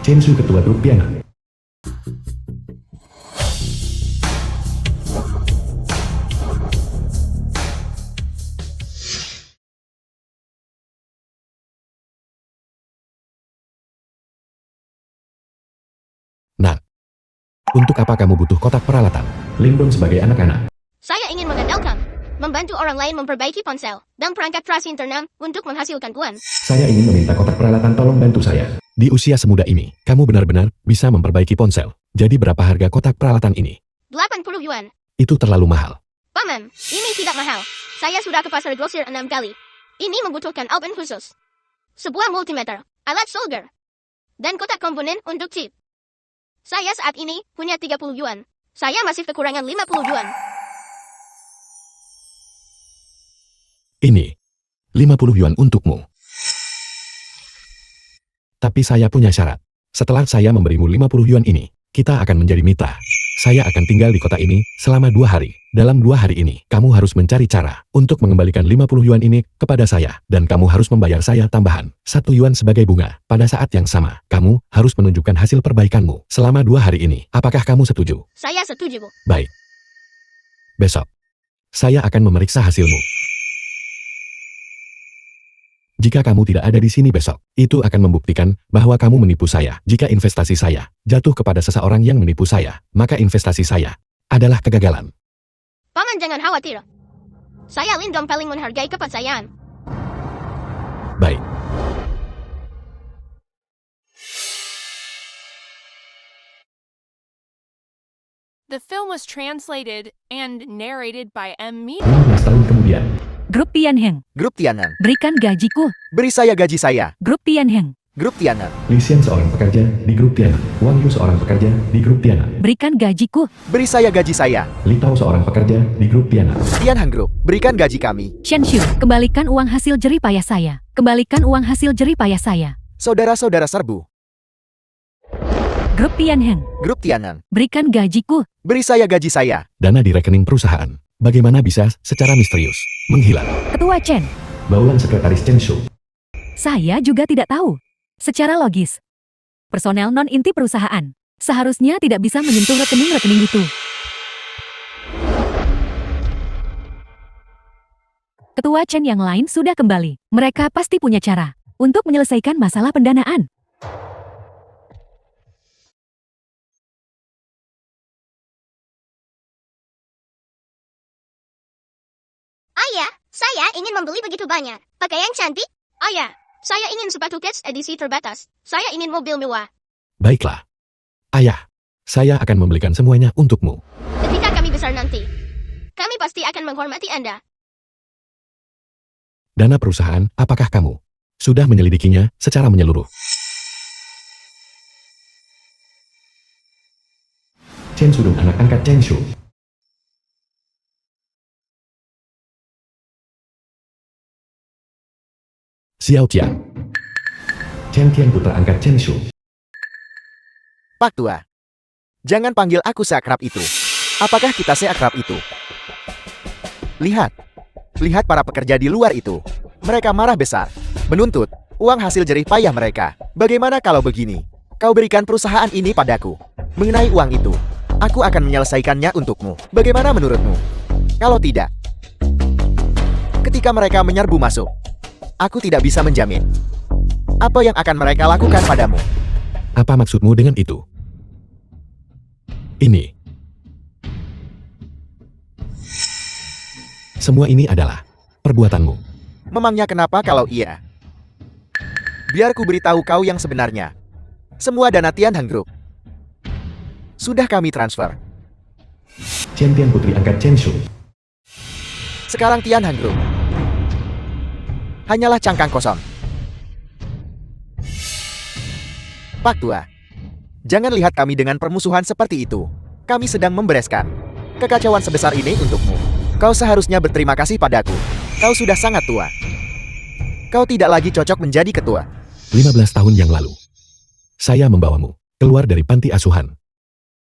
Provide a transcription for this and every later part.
Chensu ketua grup piano. Nah, untuk apa kamu butuh kotak peralatan? Lindong sebagai anak-anak. Saya ingin mengandalkan, membantu orang lain memperbaiki ponsel dan perangkat keras internet untuk menghasilkan uang. Saya ingin meminta kotak peralatan, tolong bantu saya. Di usia semuda ini, kamu benar-benar bisa memperbaiki ponsel. Jadi berapa harga kotak peralatan ini? 80 yuan. Itu terlalu mahal. Paman, ini tidak mahal. Saya sudah ke pasar grosir 6 kali. Ini membutuhkan oven khusus, sebuah multimeter, alat solder, dan kotak komponen untuk chip. Saya saat ini punya 30 yuan. Saya masih kekurangan 50 yuan. Ini 50 yuan untukmu. Tapi saya punya syarat. Setelah saya memberimu 50 yuan ini, kita akan menjadi mitra. Saya akan tinggal di kota ini selama 2 hari. Dalam 2 hari ini, kamu harus mencari cara untuk mengembalikan 50 yuan ini kepada saya. Dan kamu harus membayar saya tambahan 1 yuan sebagai bunga. Pada saat yang sama, kamu harus menunjukkan hasil perbaikanmu selama 2 hari ini. Apakah kamu setuju? Saya setuju, Bu. Baik. Besok, saya akan memeriksa hasilmu. Jika kamu tidak ada di sini besok, itu akan membuktikan bahwa kamu menipu saya. Jika investasi saya jatuh kepada seseorang yang menipu saya, maka investasi saya adalah kegagalan. Paman jangan khawatir. Saya Lindong paling menghargai kepercayaan. Baik. The film was translated and narrated by M. Mi. 15 tahun kemudian, Grup Tianheng, Grup Tianeng. berikan gajiku. Beri saya gaji saya. Grup Tianheng, Grup Tianeng. Li Xian seorang pekerja di grup Tiana. Wang Yu seorang pekerja di grup Tiana. berikan gajiku. Beri saya gaji saya. Li Tao seorang pekerja di grup Tiana. Tianheng Group, berikan gaji kami. Shen Xiu, kembalikan uang hasil jerih payah saya. Kembalikan uang hasil jerih payah saya. Saudara-saudara serbu. Grup Tianheng, Grup Tianeng. berikan gajiku. Beri saya gaji saya. Dana di rekening perusahaan. Bagaimana bisa secara misterius menghilang? Ketua Chen, Baulan sekretaris Chenshu. saya juga tidak tahu. Secara logis, personel non-inti perusahaan seharusnya tidak bisa menyentuh rekening-rekening itu. Ketua Chen yang lain sudah kembali. Mereka pasti punya cara untuk menyelesaikan masalah pendanaan. Ayah, saya ingin membeli begitu banyak pakaian cantik. Ayah, saya ingin sepatu kets edisi terbatas. Saya ingin mobil mewah. Baiklah. Ayah, saya akan membelikan semuanya untukmu. Ketika kami besar nanti, kami pasti akan menghormati Anda. Dana perusahaan, apakah kamu sudah menyelidikinya secara menyeluruh? Chen Sudong anak angkat Chenshu. Xiao Jiang. Chen Tian putra angkat Chenshu. Pak Tua. Jangan panggil aku seakrab itu. Apakah kita seakrab itu? Lihat. Lihat para pekerja di luar itu. Mereka marah besar. Menuntut uang hasil jerih payah mereka. Bagaimana kalau begini? Kau berikan perusahaan ini padaku. Mengenai uang itu, aku akan menyelesaikannya untukmu. Bagaimana menurutmu? Kalau tidak, ketika mereka menyerbu masuk, aku tidak bisa menjamin apa yang akan mereka lakukan padamu. Apa maksudmu dengan itu? Ini. Semua ini adalah perbuatanmu. Memangnya kenapa kalau iya? Biar ku beritahu kau yang sebenarnya. Semua dana Tianheng Group sudah kami transfer. Chen Tian putri angkat Chenshu. Sekarang Tianheng Group hanyalah cangkang kosong. Pak Tua, jangan lihat kami dengan permusuhan seperti itu. Kami sedang membereskan kekacauan sebesar ini untukmu. Kau seharusnya berterima kasih padaku. Kau sudah sangat tua. Kau tidak lagi cocok menjadi ketua. 15 tahun yang lalu, saya membawamu keluar dari panti asuhan.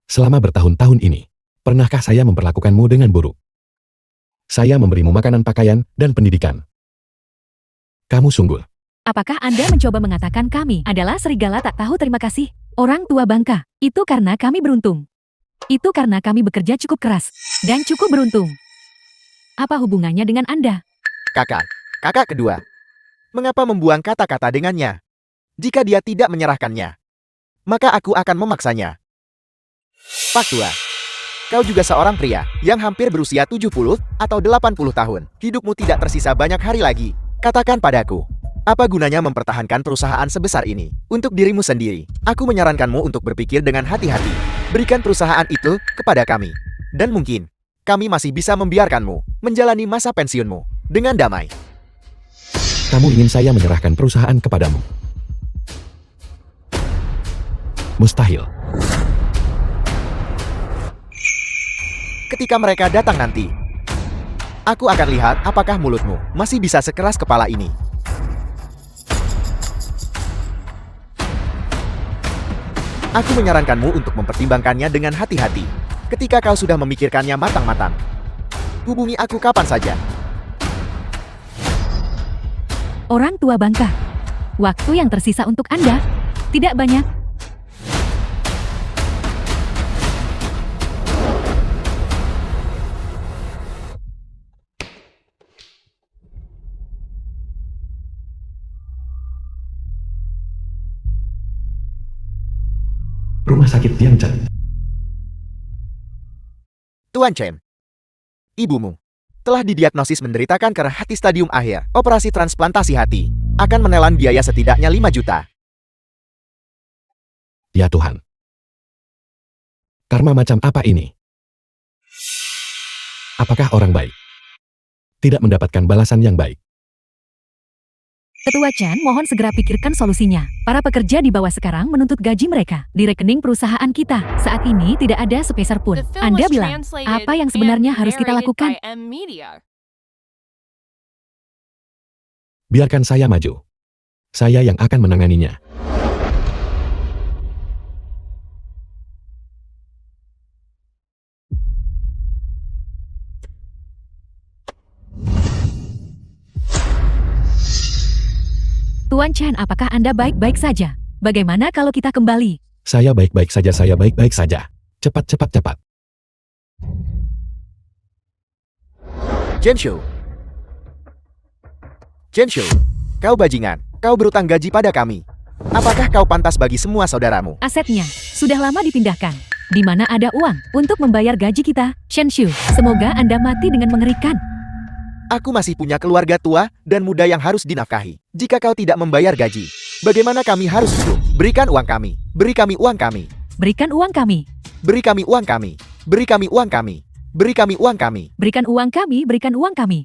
Selama bertahun-tahun ini, pernahkah saya memperlakukanmu dengan buruk? Saya memberimu makanan, pakaian, dan pendidikan. Kamu sungguh Apakah Anda mencoba mengatakan kami adalah serigala tak tahu terima kasih? Orang tua bangka, itu karena kami beruntung. Itu karena kami bekerja cukup keras dan cukup beruntung. Apa hubungannya dengan Anda? Kakak kedua. Mengapa membuang kata-kata dengannya? Jika dia tidak menyerahkannya, maka aku akan memaksanya. Pak tua. Kau juga seorang pria yang hampir berusia 70 atau 80 tahun. Hidupmu tidak tersisa banyak hari lagi. Katakan padaku, apa gunanya mempertahankan perusahaan sebesar ini? Untuk dirimu sendiri, aku menyarankanmu untuk berpikir dengan hati-hati. Berikan perusahaan itu kepada kami. Dan mungkin, kami masih bisa membiarkanmu menjalani masa pensiunmu dengan damai. Kamu ingin saya menyerahkan perusahaan kepadamu? Mustahil. Ketika mereka datang nanti, aku akan lihat apakah mulutmu masih bisa sekeras kepala ini. Aku menyarankanmu untuk mempertimbangkannya dengan hati-hati. Ketika kau sudah memikirkannya matang-matang, hubungi aku kapan saja. Orang tua bangka. Waktu yang tersisa untuk Anda tidak banyak. Rumah sakit Tianchen. Tuan Chen, ibumu telah didiagnosis menderita kanker hati stadium akhir. Operasi transplantasi hati akan menelan biaya setidaknya 5 juta. Ya Tuhan. Karma macam apa ini? Apakah orang baik tidak mendapatkan balasan yang baik? Ketua Chan mohon segera pikirkan solusinya. Para pekerja di bawah sekarang menuntut gaji mereka. Di rekening perusahaan kita, saat ini tidak ada sepeser pun. The film Anda was bilang, translated apa yang and sebenarnya harus kita narrated lakukan? by M Media. Biarkan saya maju. Saya yang akan menanganinya. Tuan Chan, apakah Anda baik-baik saja? Bagaimana kalau kita kembali? Saya baik-baik saja, saya baik-baik saja. Cepat, cepat, cepat. Zhenshu, kau bajingan. Kau berutang gaji pada kami. Apakah kau pantas bagi semua saudaramu? Asetnya sudah lama dipindahkan. Di mana ada uang untuk membayar gaji kita? Shenshu, semoga Anda mati dengan mengerikan. Aku masih punya keluarga tua dan muda yang harus dinafkahi. Jika kau tidak membayar gaji, bagaimana kami harus hidup? Berikan uang kami. Beri kami uang kami. Berikan uang kami. Beri kami uang kami. Beri kami uang kami. Beri kami uang kami. Berikan uang kami. Berikan uang kami.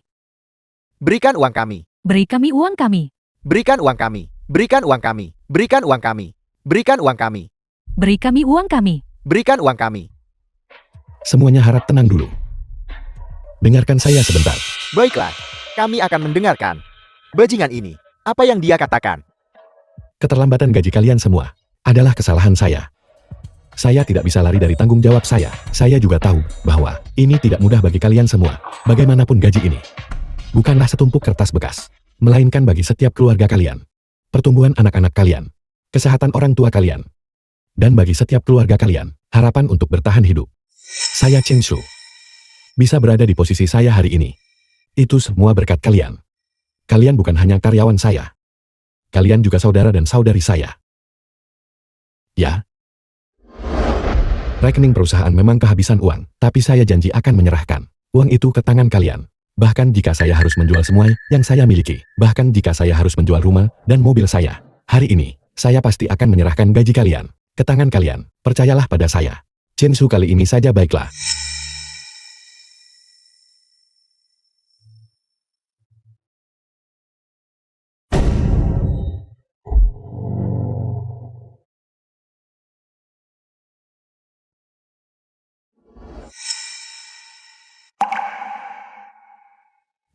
Berikan uang kami. Beri kami uang kami. Berikan uang kami. Berikan uang kami. Berikan uang kami. Berikan uang kami. Beri kami uang kami. Berikan uang kami. Semuanya harap tenang dulu. Dengarkan saya sebentar. Baiklah, kami akan mendengarkan. Bajingan ini, apa yang dia katakan? Keterlambatan gaji kalian semua adalah kesalahan saya. Saya tidak bisa lari dari tanggung jawab saya. Saya juga tahu bahwa ini tidak mudah bagi kalian semua. Bagaimanapun gaji ini bukanlah setumpuk kertas bekas, melainkan bagi setiap keluarga kalian, pertumbuhan anak-anak kalian, kesehatan orang tua kalian, dan bagi setiap keluarga kalian, harapan untuk bertahan hidup. Saya Chen Shu. Bisa berada di posisi saya hari ini. Itu semua berkat kalian. Kalian bukan hanya karyawan saya. Kalian juga saudara dan saudari saya. Ya. Rekening perusahaan memang kehabisan uang, tapi saya janji akan menyerahkan uang itu ke tangan kalian. Bahkan jika saya harus menjual semua yang saya miliki, bahkan jika saya harus menjual rumah dan mobil saya, hari ini, saya pasti akan menyerahkan gaji kalian ke tangan kalian. Percayalah pada saya. Chen Shu, kali ini saja baiklah.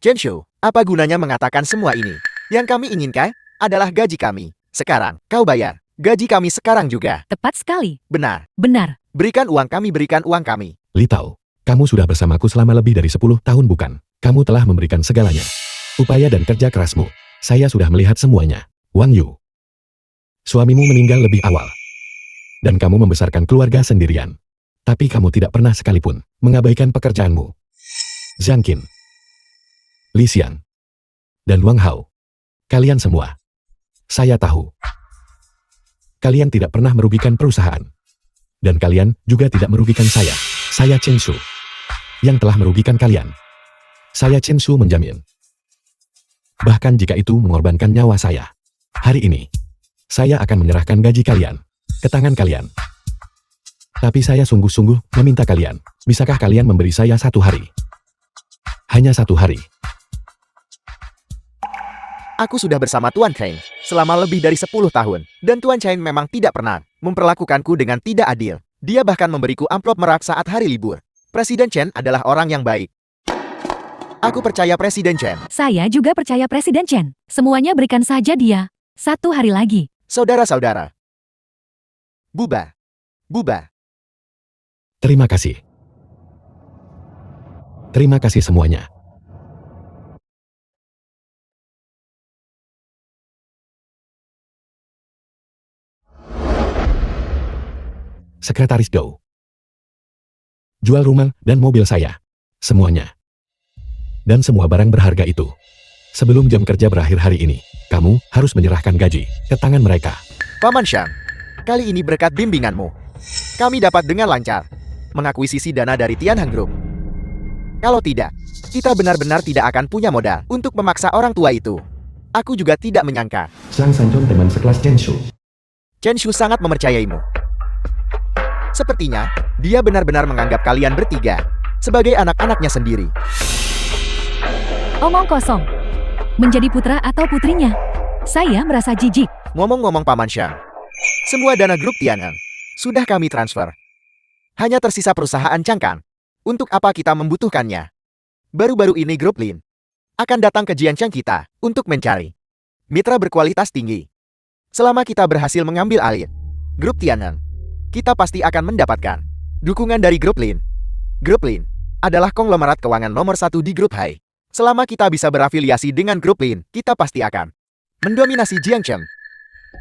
Zhenshu, apa gunanya mengatakan semua ini? Yang kami inginkan adalah gaji kami. Sekarang, kau bayar. Gaji kami sekarang juga. Tepat sekali. Benar. Benar. Berikan uang kami, berikan uang kami. Li Tao, kamu sudah bersamaku selama lebih dari 10 tahun bukan? Kamu telah memberikan segalanya. Upaya dan kerja kerasmu. Saya sudah melihat semuanya. Wang Yu. Suamimu meninggal lebih awal. Dan kamu membesarkan keluarga sendirian. Tapi kamu tidak pernah sekalipun mengabaikan pekerjaanmu. Zhang Qin, Li Xian, dan Wang Hao. Kalian semua. Saya tahu. Kalian tidak pernah merugikan perusahaan. Dan kalian juga tidak merugikan saya. Saya Chen Shu yang telah merugikan kalian. Saya Chen Shu menjamin. Bahkan jika itu mengorbankan nyawa saya. Hari ini, saya akan menyerahkan gaji kalian ke tangan kalian. Tapi saya sungguh-sungguh meminta kalian, bisakah kalian memberi saya 1 hari? Hanya 1 hari. Aku sudah bersama Tuan Cheng selama lebih dari 10 tahun, dan Tuan Cheng memang tidak pernah memperlakukanku dengan tidak adil. Dia bahkan memberiku amplop merak saat hari libur. Presiden Chen adalah orang yang baik. Aku percaya Presiden Chen. Saya juga percaya Presiden Chen. Semuanya berikan saja dia 1 hari lagi. Saudara-saudara. Buba. Buba. Terima kasih. Terima kasih semuanya. Sekretaris Dou. Jual rumah dan mobil saya. Semuanya. Dan semua barang berharga itu. Sebelum jam kerja berakhir hari ini, kamu harus menyerahkan gaji ke tangan mereka. Paman Shang, kali ini berkat bimbinganmu, kami dapat dengan lancar mengakuisisi dana dari Tianheng Group. Kalau tidak, kita benar-benar tidak akan punya modal untuk memaksa orang tua itu. Aku juga tidak menyangka. Zhang Sanchun teman sekelas Chen Shu. Chen Shu sangat mempercayaimu. Sepertinya, dia benar-benar menganggap kalian bertiga sebagai anak-anaknya sendiri. Omong kosong. Menjadi putra atau putrinya. Saya merasa jijik. Ngomong-ngomong Paman Shang, semua dana grup Tianheng sudah kami transfer. Hanya tersisa perusahaan Changkan. Untuk apa kita membutuhkannya? Baru-baru ini grup Lin akan datang ke Jiancheng kita untuk mencari mitra berkualitas tinggi. Selama kita berhasil mengambil alih grup Tianheng, kita pasti akan mendapatkan dukungan dari grup Lin. Grup Lin adalah konglomerat keuangan nomor 1 di grup Hai. Selama kita bisa berafiliasi dengan grup Lin, kita pasti akan mendominasi Jiangcheng.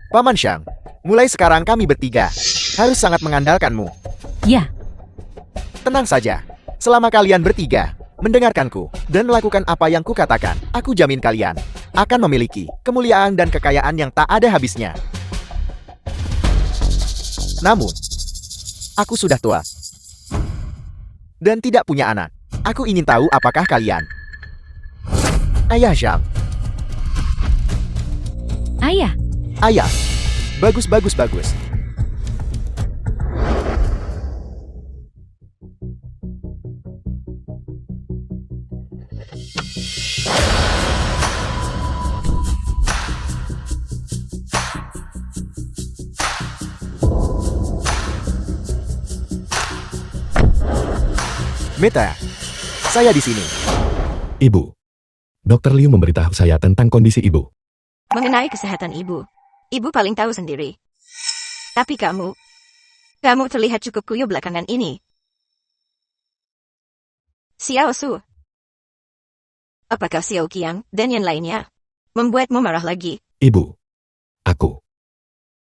Paman Shang, mulai sekarang kami bertiga harus sangat mengandalkanmu. Ya, Tenang saja, selama kalian bertiga mendengarkanku dan melakukan apa yang kukatakan, aku jamin kalian akan memiliki kemuliaan dan kekayaan yang tak ada habisnya. Namun, aku sudah tua dan tidak punya anak. Aku ingin tahu apakah kalian Ayah Shang. ayah. Ayah. Bagus, bagus, bagus. Meta, saya di sini. Ibu. Dr. Liu memberitahu saya tentang kondisi ibu. Mengenai kesehatan ibu, ibu paling tahu sendiri. Tapi kamu terlihat cukup kuyup belakangan ini. Xiao Su, apakah Xiao Qiang dan yang lainnya membuatmu marah lagi? Ibu. Aku.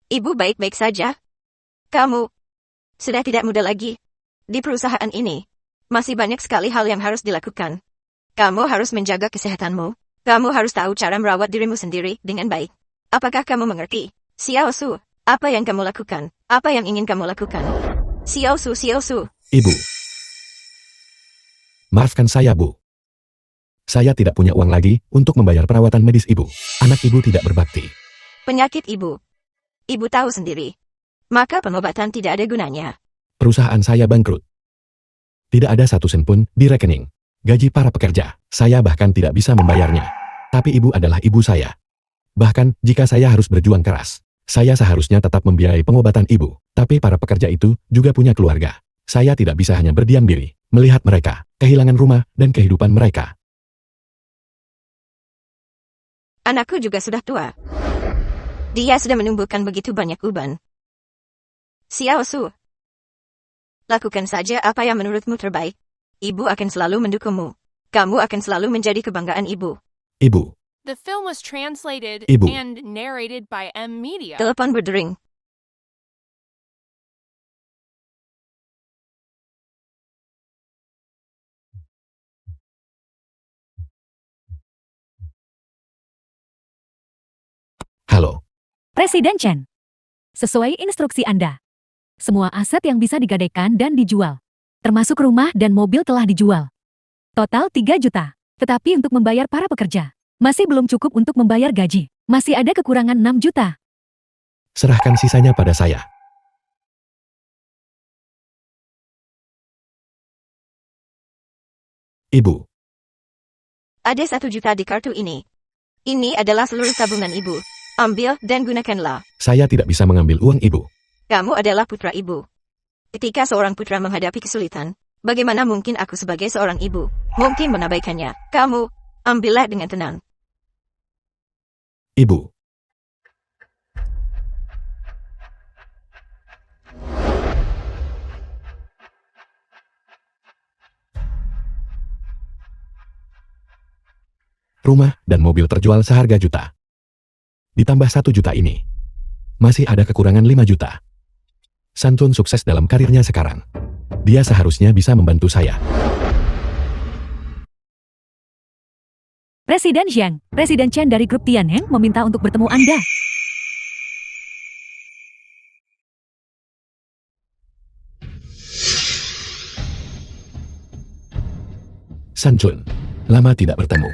Ibu baik-baik saja. Kamu sudah tidak muda lagi. Di perusahaan ini, masih banyak sekali hal yang harus dilakukan. Kamu harus menjaga kesehatanmu. Kamu harus tahu cara merawat dirimu sendiri dengan baik. Apakah kamu mengerti? Xiao Su, apa yang kamu lakukan? Apa yang ingin kamu lakukan? Xiao Su, Xiao Su. Ibu. Maafkan saya, Bu. Saya tidak punya uang lagi untuk membayar perawatan medis ibu. Anak ibu tidak berbakti. Penyakit ibu. Ibu tahu sendiri. Maka pengobatan tidak ada gunanya. Perusahaan saya bangkrut. Tidak ada 1 sen pun di rekening. Gaji para pekerja, saya bahkan tidak bisa membayarnya. Tapi ibu adalah ibu saya. Bahkan, jika saya harus berjuang keras, saya seharusnya tetap membiayai pengobatan ibu. Tapi para pekerja itu juga punya keluarga. Saya tidak bisa hanya berdiam diri, melihat mereka kehilangan rumah dan kehidupan mereka. Anakku juga sudah tua. Dia sudah menumbuhkan begitu banyak uban. Xiao Su, lakukan saja apa yang menurutmu terbaik. Ibu akan selalu mendukungmu. Kamu akan selalu menjadi kebanggaan ibu. Ibu. The film was translated Ibu. and narrated by M Media. Telepon berdering. Halo. Presiden Chen. Sesuai instruksi Anda. Semua aset yang bisa digadaikan dan dijual. Termasuk rumah dan mobil telah dijual. Total 3 juta. Tetapi untuk membayar para pekerja, masih belum cukup untuk membayar gaji. Masih ada kekurangan 6 juta. Serahkan sisanya pada saya. Ibu. Ada 1 juta di kartu ini. Ini adalah seluruh tabungan ibu. Ambil dan gunakanlah. Saya tidak bisa mengambil uang ibu. Kamu adalah putra ibu. Ketika seorang putra menghadapi kesulitan, bagaimana mungkin aku sebagai seorang ibu mungkin menabaikannya? Kamu, ambillah dengan tenang. Ibu. Rumah dan mobil terjual seharga juta. Ditambah 1 juta ini. Masih ada kekurangan 5 juta. Santun sukses dalam karirnya sekarang. Dia seharusnya bisa membantu saya. Presiden Jiang, Presiden Chen dari grup Tianheng meminta untuk bertemu Anda. Sanchun, lama tidak bertemu.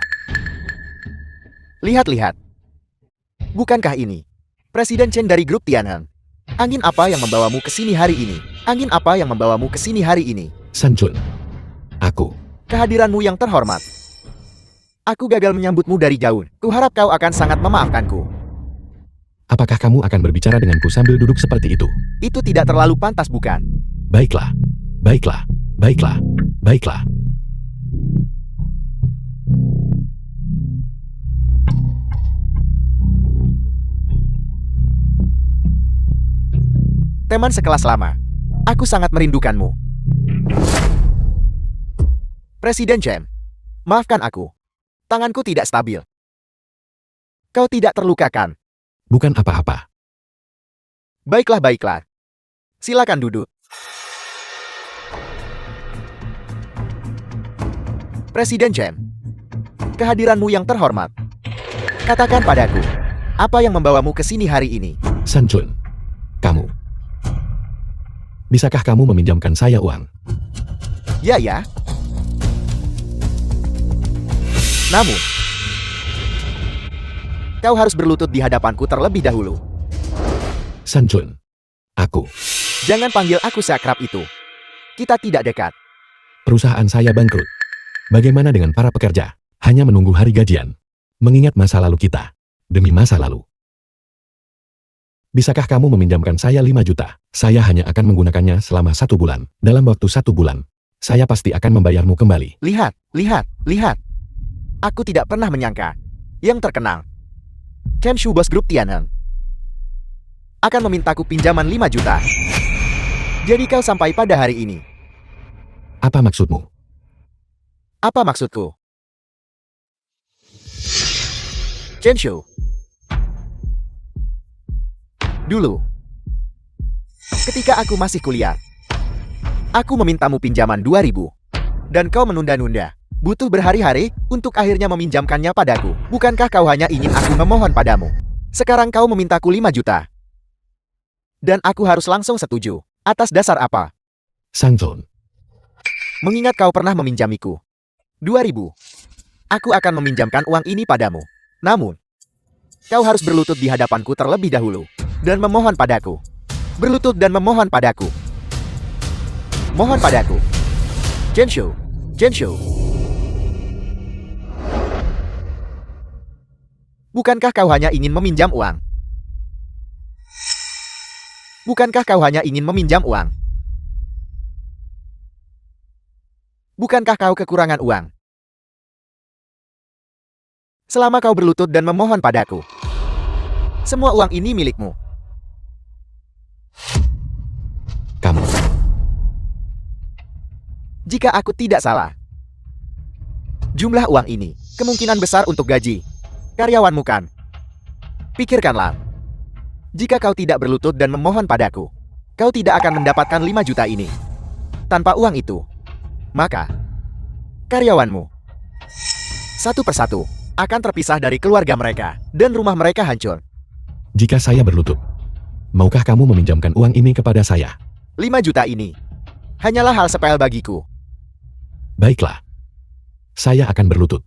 Lihat-lihat. Bukankah ini Presiden Chen dari grup Tianheng? Angin apa yang membawamu ke sini hari ini? Angin apa yang membawamu ke sini hari ini? Sanchun, aku. Kehadiranmu yang terhormat. Aku gagal menyambutmu dari jauh. Kuharap kau akan sangat memaafkanku. Apakah kamu akan berbicara denganku sambil duduk seperti itu? Itu tidak terlalu pantas, bukan? Baiklah, baiklah, baiklah, baiklah. Teman sekelas lama. Aku sangat merindukanmu. Presiden Chen, maafkan aku. Tanganku tidak stabil. Kau tidak terlukakan. Bukan apa-apa. Baiklah, baiklah. Silakan duduk. Presiden Chen, kehadiranmu yang terhormat. Katakan padaku, apa yang membawamu ke sini hari ini? Sanchun, kamu. Bisakah kamu meminjamkan saya uang? Ya, ya. Namun, kau harus berlutut di hadapanku terlebih dahulu. Sanchun, aku. Jangan panggil aku seakrab itu. Kita tidak dekat. Perusahaan saya bangkrut. Bagaimana dengan para pekerja? Hanya menunggu hari gajian. Mengingat masa lalu kita. Demi masa lalu. Bisakah kamu meminjamkan saya 5 juta? Saya hanya akan menggunakannya selama 1 bulan. Dalam waktu 1 bulan, saya pasti akan membayarmu kembali. Lihat, lihat, lihat. Aku tidak pernah menyangka. Yang terkenal, Chen Shu Bos Grup Tianheng akan memintaku pinjaman 5 juta. Jadi kau sampai pada hari ini. Apa maksudmu? Apa maksudku? Chen Shu. Dulu, ketika aku masih kuliah, aku memintamu pinjaman 2.000. Dan kau menunda-nunda. Butuh berhari-hari untuk akhirnya meminjamkannya padaku. Bukankah kau hanya ingin aku memohon padamu? Sekarang kau memintaku 5 juta. Dan aku harus langsung setuju. Atas dasar apa? Sanchun, Mengingat kau pernah meminjamiku 2.000. Aku akan meminjamkan uang ini padamu. Namun, kau harus berlutut di hadapanku terlebih dahulu. Dan memohon padaku. Berlutut dan memohon padaku. Mohon padaku. Chen Shu. Chen Shu. Bukankah kau hanya ingin meminjam uang? Bukankah kau hanya ingin meminjam uang? Bukankah kau kekurangan uang? Selama kau berlutut dan memohon padaku, semua uang ini milikmu. kamu. Jika aku tidak salah, jumlah uang ini kemungkinan besar untuk gaji. Karyawanmu kan? Pikirkanlah. Jika kau tidak berlutut dan memohon padaku, kau tidak akan mendapatkan 5 juta ini. Tanpa uang itu, maka karyawanmu satu persatu akan terpisah dari keluarga mereka dan rumah mereka hancur. Jika saya berlutut, maukah kamu meminjamkan uang ini kepada saya? 5 juta ini hanyalah hal sepele bagiku. Baiklah. Saya akan berlutut.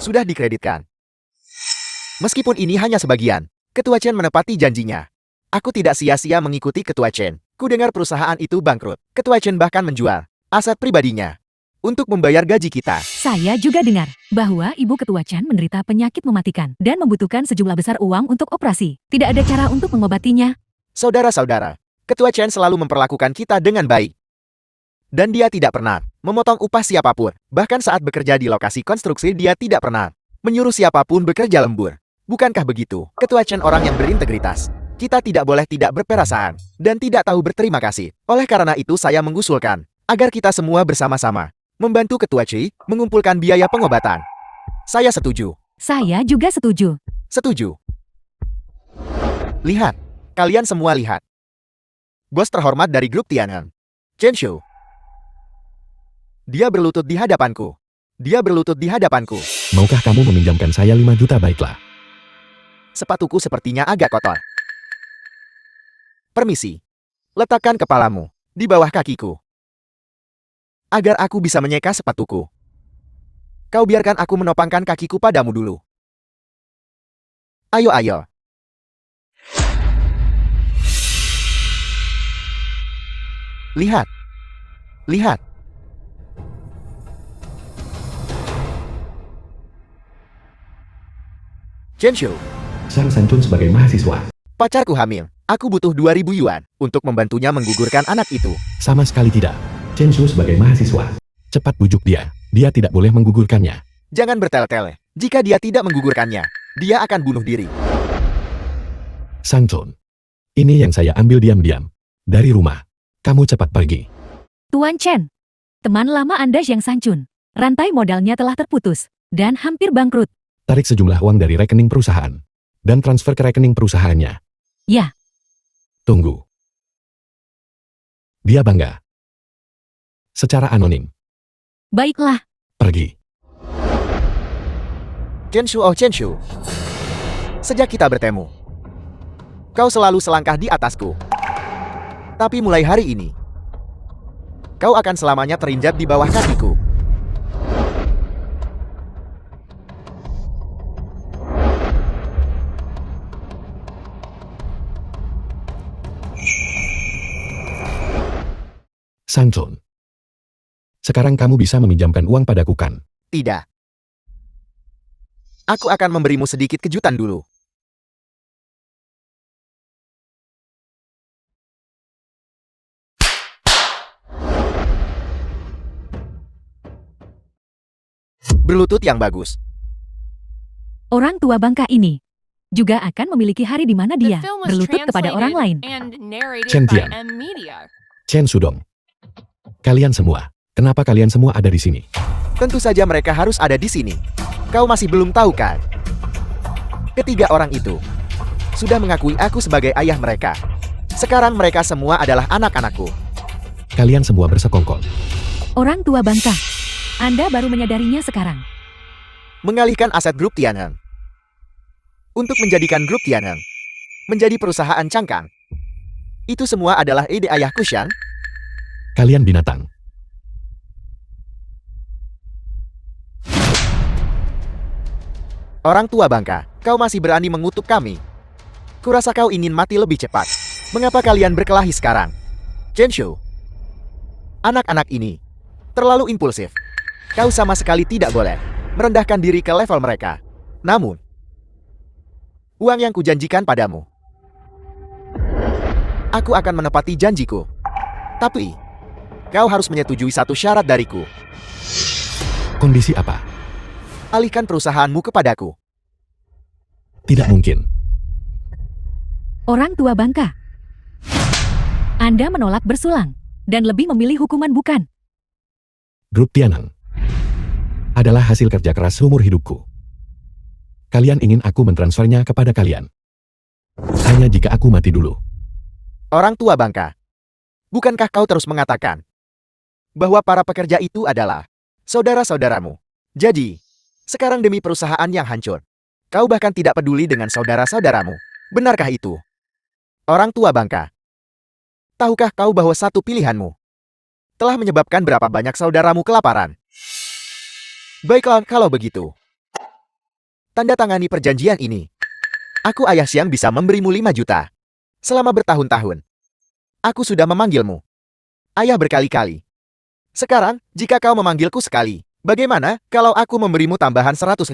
Sudah dikreditkan. Meskipun ini hanya sebagian, Ketua Chen menepati janjinya. Aku tidak sia-sia mengikuti Ketua Chen. Ku dengar perusahaan itu bangkrut. Ketua Chen bahkan menjual aset pribadinya untuk membayar gaji kita. Saya juga dengar bahwa Ibu Ketua Chan menderita penyakit mematikan dan membutuhkan sejumlah besar uang untuk operasi. Tidak ada cara untuk mengobatinya. Saudara-saudara, Ketua Chen selalu memperlakukan kita dengan baik. Dan dia tidak pernah memotong upah siapapun. Bahkan saat bekerja di lokasi konstruksi dia tidak pernah menyuruh siapapun bekerja lembur. Bukankah begitu? Ketua Chen orang yang berintegritas. Kita tidak boleh tidak berperasaan dan tidak tahu berterima kasih. Oleh karena itu saya mengusulkan agar kita semua bersama-sama membantu Ketua Chi mengumpulkan biaya pengobatan. Saya setuju. Saya juga setuju. Setuju. Lihat. Kalian semua lihat. Bos terhormat dari grup Tian'an, Chen Shu. Dia berlutut di hadapanku. Dia berlutut di hadapanku. Maukah kamu meminjamkan saya 5 juta? Baiklah. Sepatuku sepertinya agak kotor. Permisi. Letakkan kepalamu di bawah kakiku. Agar aku bisa menyeka sepatuku. Kau biarkan aku menopangkan kakiku padamu dulu. Ayo, ayo. Lihat. Lihat. Chen Shu, Sang Sancun sebagai mahasiswa. pacarku hamil. Aku butuh 2.000 yuan untuk membantunya menggugurkan anak itu. Sama sekali tidak. Chen Shu sebagai mahasiswa. Cepat bujuk dia. Dia tidak boleh menggugurkannya. Jangan bertele-tele. Jika dia tidak menggugurkannya, dia akan bunuh diri. Sang Chun. Ini yang saya ambil diam-diam. Dari rumah. Kamu cepat pergi. Tuan Chen, teman lama Anda Yang Sancun. Rantai modalnya telah terputus dan hampir bangkrut. Tarik sejumlah uang dari rekening perusahaan. Dan transfer ke rekening perusahaannya. Ya, Tunggu. Dia bangga. Secara anonim. baiklah. Chen Pergi. Shu, oh Chen Shu. Sejak kita bertemu, kau selalu selangkah di atasku. Tapi mulai hari ini, kau akan selamanya terinjak di bawah kakiku. Sang Chun. Sekarang kamu bisa meminjamkan uang padaku kan? Tidak. Aku akan memberimu sedikit kejutan dulu. Berlutut yang bagus. Orang tua bangka ini juga akan memiliki hari di mana The dia film was berlutut kepada orang lain. translated and narrated Chen by Tian. M Media. Chen Sudong. Kalian semua. Kenapa kalian semua ada di sini? Tentu saja mereka harus ada di sini. Kau masih belum tahu kan? Ketiga orang itu sudah mengakui aku sebagai ayah mereka. Sekarang mereka semua adalah anak-anakku. Kalian semua bersekongkol. Orang tua bangka. Anda baru menyadarinya sekarang. Mengalihkan aset grup Tian'an untuk menjadikan grup Tian'an menjadi perusahaan cangkang. Itu semua adalah ide ayahku, Shan. Kalian binatang. Orang tua bangka, kau masih berani mengutuk kami. Kurasa kau ingin mati lebih cepat. Mengapa kalian berkelahi sekarang? Chen Shu, anak-anak ini terlalu impulsif. Kau sama sekali tidak boleh merendahkan diri ke level mereka. Namun, uang yang kujanjikan padamu, aku akan menepati janjiku. Tapi, kau harus menyetujui satu syarat dariku. Kondisi apa? Alihkan perusahaanmu kepadaku. Tidak mungkin. Orang tua bangka. Anda menolak bersulang, dan lebih memilih hukuman bukan? Grup Tianeng adalah hasil kerja keras seumur hidupku. Kalian ingin aku mentransfernya kepada kalian. Hanya jika aku mati dulu. Orang tua bangka. Bukankah kau terus mengatakan bahwa para pekerja itu adalah saudara-saudaramu? Jadi, sekarang demi perusahaan yang hancur, kau bahkan tidak peduli dengan saudara-saudaramu. Benarkah itu? Orang tua bangka. Tahukah kau bahwa satu pilihanmu telah menyebabkan berapa banyak saudaramu kelaparan? Baiklah, kalau begitu, tanda tangani perjanjian ini. Aku Ayah Siang bisa memberimu 5 juta. Selama bertahun-tahun, aku sudah memanggilmu Ayah berkali-kali. Sekarang, jika kau memanggilku sekali, bagaimana kalau aku memberimu tambahan 100.000?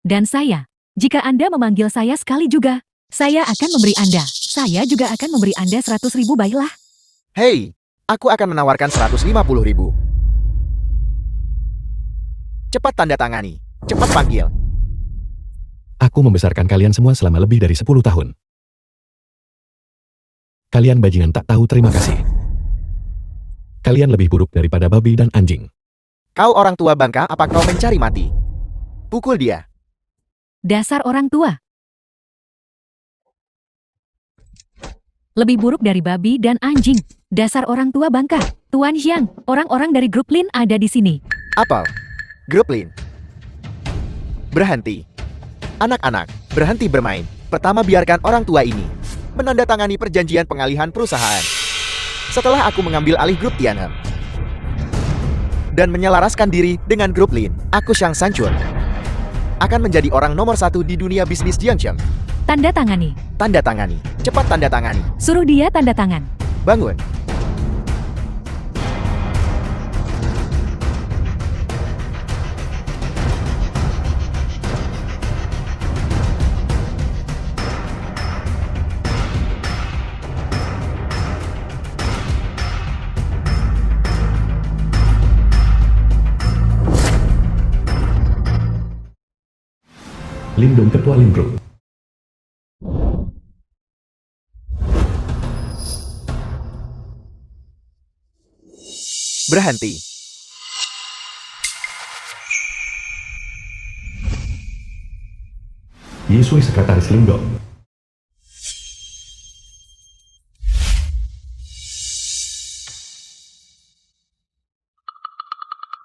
Dan saya, jika Anda memanggil saya sekali juga, saya akan memberi Anda. Saya juga akan memberi Anda 100.000, baiklah. Hei, aku akan menawarkan 150.000. Cepat tanda tangani. Cepat panggil. Aku membesarkan kalian semua selama lebih dari 10 tahun. Kalian bajingan tak tahu terima kasih. Kalian lebih buruk daripada babi dan anjing. Kau orang tua bangka, apa kau mencari mati? Pukul dia. Dasar orang tua. Lebih buruk dari babi dan anjing. Dasar orang tua bangka. Tuan Xiang, orang-orang dari grup Lin ada di sini. Apel. Grup Lin. Berhenti. Anak-anak, berhenti bermain. Pertama biarkan orang tua ini menandatangani perjanjian pengalihan perusahaan. Setelah aku mengambil alih grup Tianeng dan menyelaraskan diri dengan grup Lin, aku Shang Sanchun akan menjadi orang nomor 1 di dunia bisnis Jiangcheng. Tanda tangani. Tanda tangani. Cepat tanda tangani. Suruh dia tanda tangan. Bangun. Lindung Ketua Lin Group. Berhenti. Yisui Sekretaris Lindong.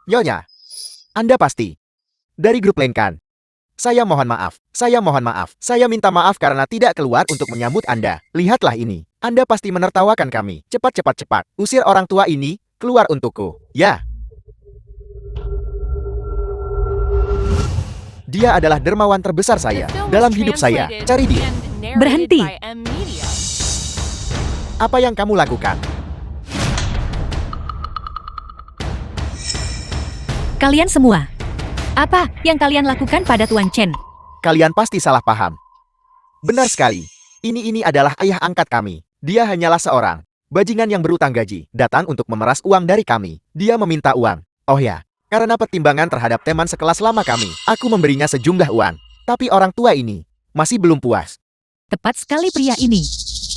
Nyonya, Anda pasti dari grup Lin kan? Saya mohon maaf. Saya mohon maaf. Saya minta maaf karena tidak keluar untuk menyambut Anda. Lihatlah ini. Anda pasti menertawakan kami. Cepat, cepat, cepat. Usir orang tua ini keluar untukku. Ya. Dia adalah dermawan terbesar The saya film was dalam hidup saya. translated Cari dia. and narrated Berhenti. by M Media. Apa yang kamu lakukan? Kalian semua. Apa yang kalian lakukan pada Tuan Chen? Kalian pasti salah paham. Benar sekali. Ini adalah ayah angkat kami. Dia hanyalah seorang bajingan yang berutang gaji, datang untuk memeras uang dari kami. Dia meminta uang. Oh ya, karena pertimbangan terhadap teman sekelas lama kami, aku memberinya sejumlah uang. Tapi orang tua ini masih belum puas. Tepat sekali pria ini.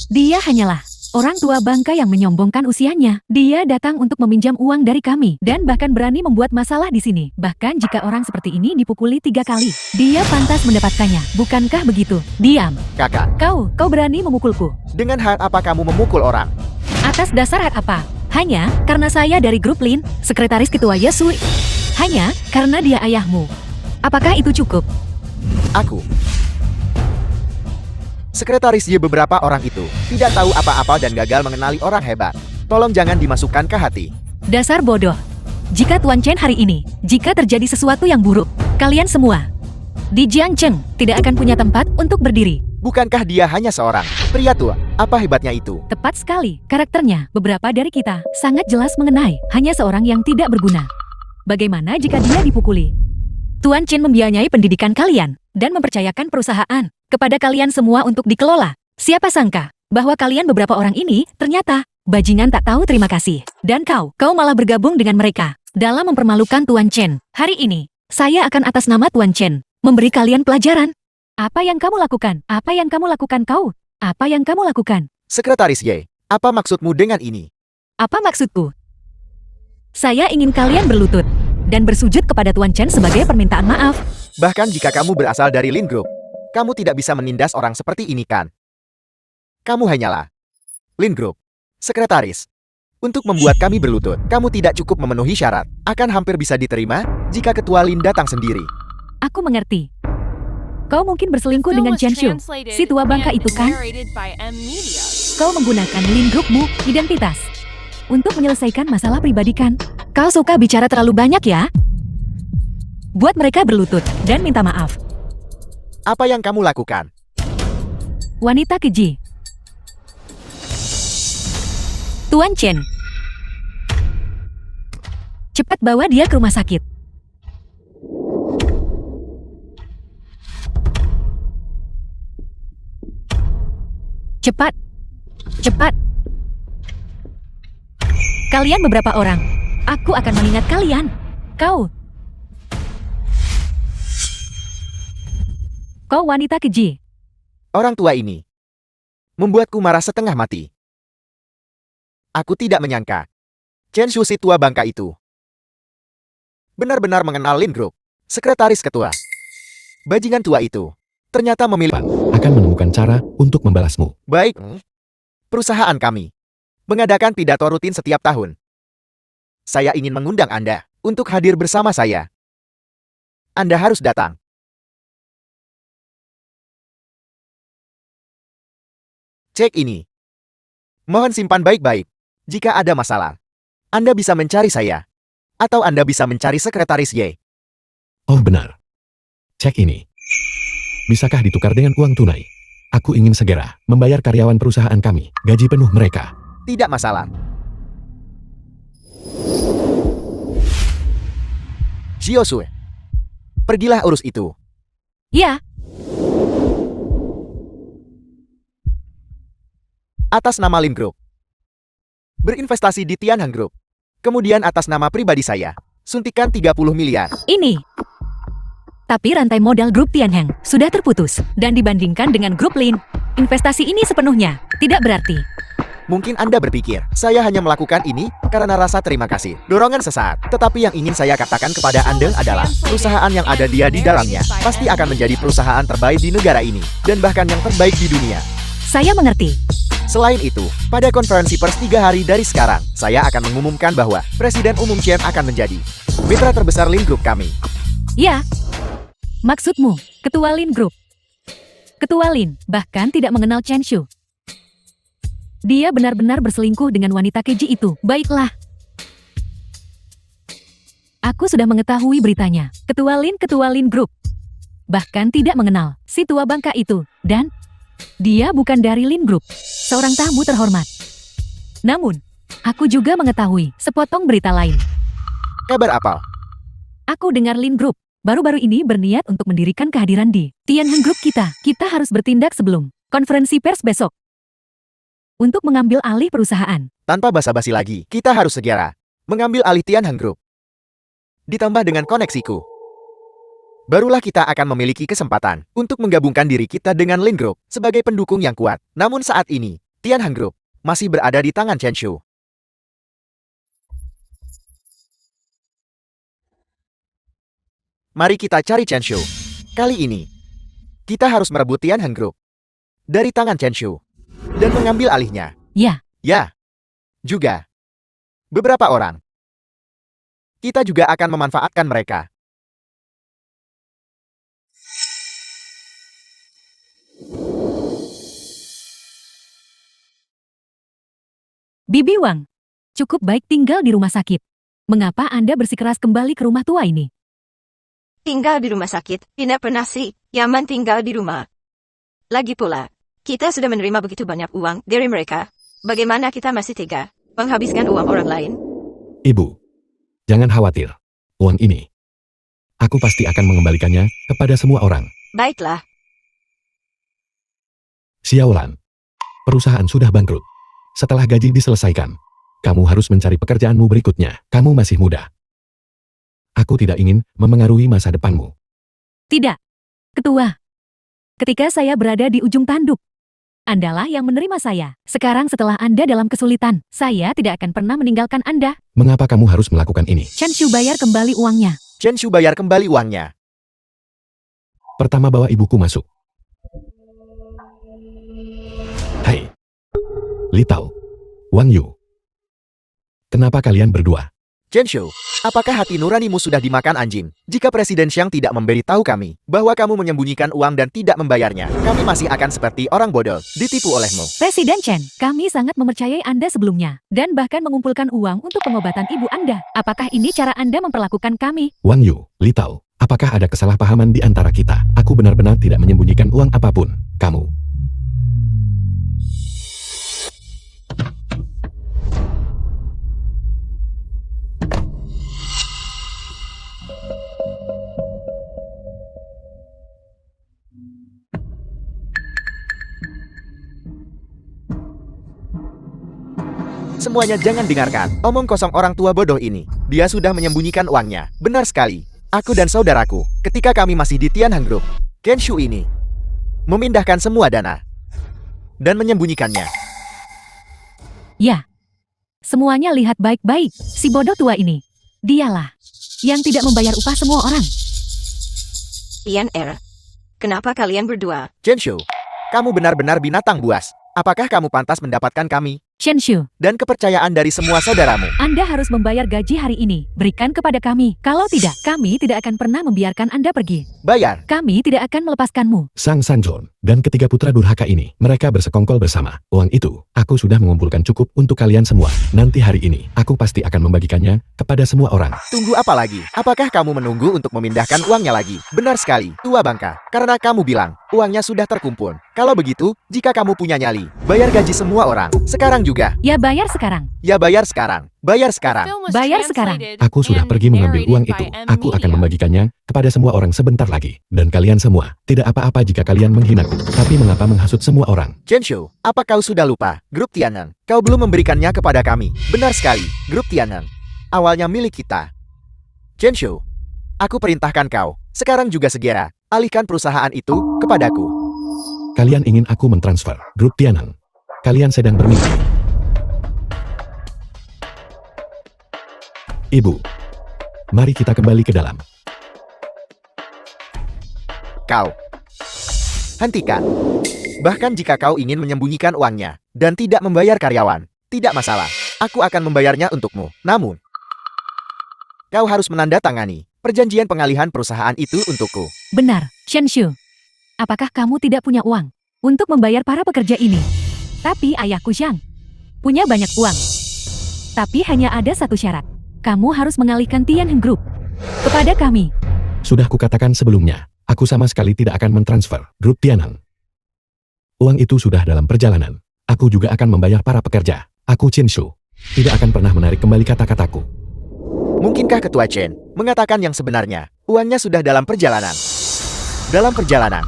Dia hanyalah orang tua bangka yang menyombongkan usianya. Dia datang untuk meminjam uang dari kami dan bahkan berani membuat masalah di sini. Bahkan jika orang seperti ini dipukuli 3 kali, dia pantas mendapatkannya. Bukankah begitu? Diam. Kakak, Kau berani memukulku. dengan hak apa kamu memukul orang? Atas dasar hak apa? Hanya karena saya dari grup Lin, sekretaris ketua Yesui. Hanya karena dia ayahmu. Apakah itu cukup? Aku. Sekretaris Y beberapa orang itu tidak tahu apa-apa dan gagal mengenali orang hebat. Tolong jangan dimasukkan ke hati. Dasar bodoh. Jika Tuan Chen hari ini, jika terjadi sesuatu yang buruk, kalian semua di Jiangcheng tidak akan punya tempat untuk berdiri. Bukankah dia hanya seorang pria tua? Apa hebatnya itu? Tepat sekali. Karakternya, beberapa dari kita, sangat jelas mengenai hanya seorang yang tidak berguna. Bagaimana jika dia dipukuli? Tuan Chen membiayai pendidikan kalian dan mempercayakan perusahaan kepada kalian semua untuk dikelola. Siapa sangka bahwa kalian beberapa orang ini ternyata bajingan tak tahu terima kasih. Dan kau malah bergabung dengan mereka dalam mempermalukan Tuan Chen. Hari ini, saya akan atas nama Tuan Chen memberi kalian pelajaran. Apa yang kamu lakukan? Apa yang kamu lakukan kau? Apa yang kamu lakukan? Sekretaris Y, apa maksudmu dengan ini? Apa maksudku? Saya ingin kalian berlutut dan bersujud kepada Tuan Chen sebagai permintaan maaf. Bahkan jika kamu berasal dari Lin Group, kamu tidak bisa menindas orang seperti ini kan? Kamu hanyalah Lin Group, sekretaris. Untuk membuat kami berlutut, kamu tidak cukup memenuhi syarat. Akan hampir bisa diterima jika Ketua Lin datang sendiri. Aku mengerti. Kau mungkin berselingkuh The film dengan was Chen Xiu, translated si tua bangka and itu kan? narrated by M Media. Kau menggunakan Lin Groupmu, identitas, untuk menyelesaikan masalah pribadi kan? Kau suka bicara terlalu banyak ya? Buat mereka berlutut dan minta maaf. Apa yang kamu lakukan? Wanita keji. Tuan Chen. Cepat bawa dia ke rumah sakit. Cepat. Cepat. Kalian beberapa orang. Aku akan mengingat kalian. Kau. Kau wanita keji. Orang tua ini membuatku marah setengah mati. Aku tidak menyangka Chen Xiu si tua bangka itu benar-benar mengenal Lin Group, sekretaris ketua. Bajingan tua itu ternyata memilih Akan menemukan cara untuk membalasmu. baik. Perusahaan kami mengadakan pidato rutin setiap tahun. Saya ingin mengundang Anda untuk hadir bersama saya. Anda harus datang. Cek ini. Mohon simpan baik-baik. Jika ada masalah, Anda bisa mencari saya. Atau Anda bisa mencari sekretaris Y. Oh benar. Cek ini. Bisakah ditukar dengan uang tunai? Aku ingin segera membayar karyawan perusahaan kami, gaji penuh mereka. Tidak masalah. Xiosue, pergilah urus itu. Ya, Atas nama Lin Group. Berinvestasi di Tianheng Group. Kemudian atas nama pribadi saya, suntikan 30 miliar. ini. Tapi rantai modal grup Tianheng sudah terputus. Dan dibandingkan dengan grup Lin, investasi ini sepenuhnya tidak berarti. Mungkin Anda berpikir, saya hanya melakukan ini karena rasa terima kasih. Dorongan sesaat. Tetapi yang ingin saya katakan kepada Anda adalah, perusahaan yang ada dia di dalamnya pasti akan menjadi perusahaan terbaik di negara ini. Dan bahkan yang terbaik di dunia. Saya mengerti. Selain itu, pada konferensi pers 3 hari dari sekarang, saya akan mengumumkan bahwa Presiden Umum Chen akan menjadi mitra terbesar Lin Group kami. Ya. Maksudmu, Ketua Lin Group. Ketua Lin bahkan tidak mengenal Chen Xiu. Dia benar-benar berselingkuh dengan wanita keji itu. Baiklah. Aku sudah mengetahui beritanya. Ketua Lin Group bahkan tidak mengenal si tua bangka itu. Dan dia bukan dari Lin Group, seorang tamu terhormat. Namun, aku juga mengetahui sepotong berita lain. Kabar apa? Aku dengar Lin Group baru-baru ini berniat untuk mendirikan kehadiran di Tianheng Group kita. Kita harus bertindak sebelum konferensi pers besok untuk mengambil alih perusahaan. Tanpa basa-basi lagi, kita harus segera mengambil alih Tianheng Group. Ditambah dengan koneksiku, barulah kita akan memiliki kesempatan untuk menggabungkan diri kita dengan Lin Group sebagai pendukung yang kuat. Namun saat ini, Tianheng Group masih berada di tangan Chen Xiu. Mari kita cari Chen Xiu. Kali ini, kita harus merebut Tianheng Group dari tangan Chen Xiu dan mengambil alihnya. Ya, Ya, juga beberapa orang. Kita juga akan memanfaatkan mereka. Bibi Wang. Cukup baik tinggal di rumah sakit. Mengapa Anda bersikeras kembali ke rumah tua ini? Tinggal di rumah sakit, tidak pernah sih, nyaman tinggal di rumah. Lagi pula, kita sudah menerima begitu banyak uang dari mereka. Bagaimana kita masih tega menghabiskan uang orang lain? Ibu, jangan khawatir. Uang ini, aku pasti akan mengembalikannya kepada semua orang. Baiklah, Xiaolan, perusahaan sudah bangkrut. Setelah gaji diselesaikan, kamu harus mencari pekerjaanmu berikutnya. Kamu masih muda. Aku tidak ingin memengaruhi masa depanmu. Tidak. Ketua. Ketika saya berada di ujung tanduk, Andalah yang menerima saya. Sekarang setelah Anda dalam kesulitan, saya tidak akan pernah meninggalkan Anda. Mengapa kamu harus melakukan ini? Chen Shu bayar kembali uangnya. Chen Shu bayar kembali uangnya. Pertama bawa ibuku masuk. Hai. Li Tao. Wang Yu. Kenapa kalian berdua? Chen Shu, apakah hati nuranimu sudah dimakan anjing? Jika Presiden Xiang tidak memberitahu kami bahwa kamu menyembunyikan uang dan tidak membayarnya, kami masih akan seperti orang bodoh, ditipu olehmu. Presiden Chen, kami sangat mempercayai Anda sebelumnya, dan bahkan mengumpulkan uang untuk pengobatan ibu Anda. Apakah ini cara Anda memperlakukan kami? Wang Yu, Li Tao, apakah ada kesalahpahaman di antara kita? Aku benar-benar tidak menyembunyikan uang apapun. Kamu. Semuanya jangan dengarkan omong kosong orang tua bodoh ini. Dia sudah menyembunyikan uangnya. Benar sekali. Aku dan saudaraku, ketika kami masih di Tianheng Group, Ken Shu ini memindahkan semua dana dan menyembunyikannya. Ya. Semuanya lihat baik-baik. Si bodoh tua ini. Dialah yang tidak membayar upah semua orang. Tian Er, kenapa kalian berdua? Chen Shu, kamu benar-benar binatang buas. Apakah kamu pantas mendapatkan kami Chen Shu, dan kepercayaan dari semua saudaramu? Anda harus membayar gaji hari ini. Berikan kepada kami. Kalau tidak, kami tidak akan pernah membiarkan Anda pergi. Bayar. Kami tidak akan melepaskanmu. Sang Sanjon dan ketiga putra durhaka ini, mereka bersekongkol bersama. Uang itu, aku sudah mengumpulkan cukup untuk kalian semua. Nanti hari ini, aku pasti akan membagikannya kepada semua orang. Tunggu apa lagi? Apakah kamu menunggu untuk memindahkan uangnya lagi? Benar sekali, tua bangka. Karena kamu bilang, uangnya sudah terkumpul. Kalau begitu, jika kamu punya nyali, bayar gaji semua orang. Sekarang juga. Ya bayar sekarang. Ya bayar sekarang. Bayar sekarang. Bayar sekarang. Aku sudah pergi mengambil uang itu. Aku akan membagikannya kepada semua orang sebentar lagi. Dan kalian semua, tidak apa-apa jika kalian menghinaku. Tapi mengapa menghasut semua orang? Chen Shu, apa kau sudah lupa? Grup Tianheng, kau belum memberikannya kepada kami. Benar sekali, Grup Tianheng. Awalnya milik kita. Chen Shu, aku perintahkan kau. Sekarang juga segera, alihkan perusahaan itu kepadaku. Kalian ingin aku mentransfer grup Tianheng. Kalian sedang bermimpi. Ibu, mari kita kembali ke dalam. Kau. Hentikan. Bahkan jika kau ingin menyembunyikan uangnya dan tidak membayar karyawan, tidak masalah. Aku akan membayarnya untukmu. Namun, kau harus menandatangani perjanjian pengalihan perusahaan itu untukku. Benar, Chen Shu. Apakah kamu tidak punya uang untuk membayar para pekerja ini? Tapi ayahku Xiang punya banyak uang. Tapi hanya ada satu syarat. Kamu harus mengalihkan Tianheng Group kepada kami. Sudah kukatakan sebelumnya, aku sama sekali tidak akan mentransfer grup Tianheng. Uang itu sudah dalam perjalanan. Aku juga akan membayar para pekerja. Aku Chen Shu. Tidak akan pernah menarik kembali kata-kataku. Mungkinkah Ketua Chen mengatakan yang sebenarnya? Uangnya sudah dalam perjalanan. Dalam perjalanan.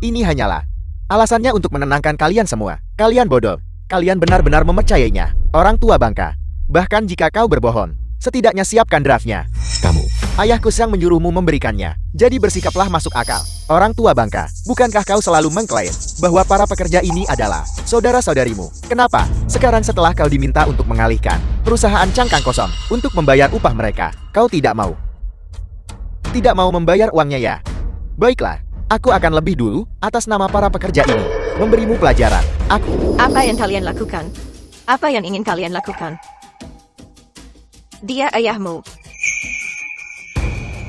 Ini hanyalah alasannya untuk menenangkan kalian semua. Kalian bodoh. Kalian benar-benar mempercayainya. Orang tua bangka. Bahkan jika kau berbohong, setidaknya siapkan draftnya. Kamu, Ayahku Xiang menyuruhmu memberikannya. Jadi bersikaplah masuk akal. Orang tua bangka, bukankah kau selalu mengklaim bahwa para pekerja ini adalah saudara-saudarimu? Kenapa? Sekarang setelah kau diminta untuk mengalihkan perusahaan cangkang kosong untuk membayar upah mereka, kau tidak mau? Tidak mau membayar uangnya ya? Baiklah, aku akan lebih dulu atas nama para pekerja ini memberimu pelajaran. Aku. Apa yang kalian lakukan? Apa yang ingin kalian lakukan? Dia ayahmu.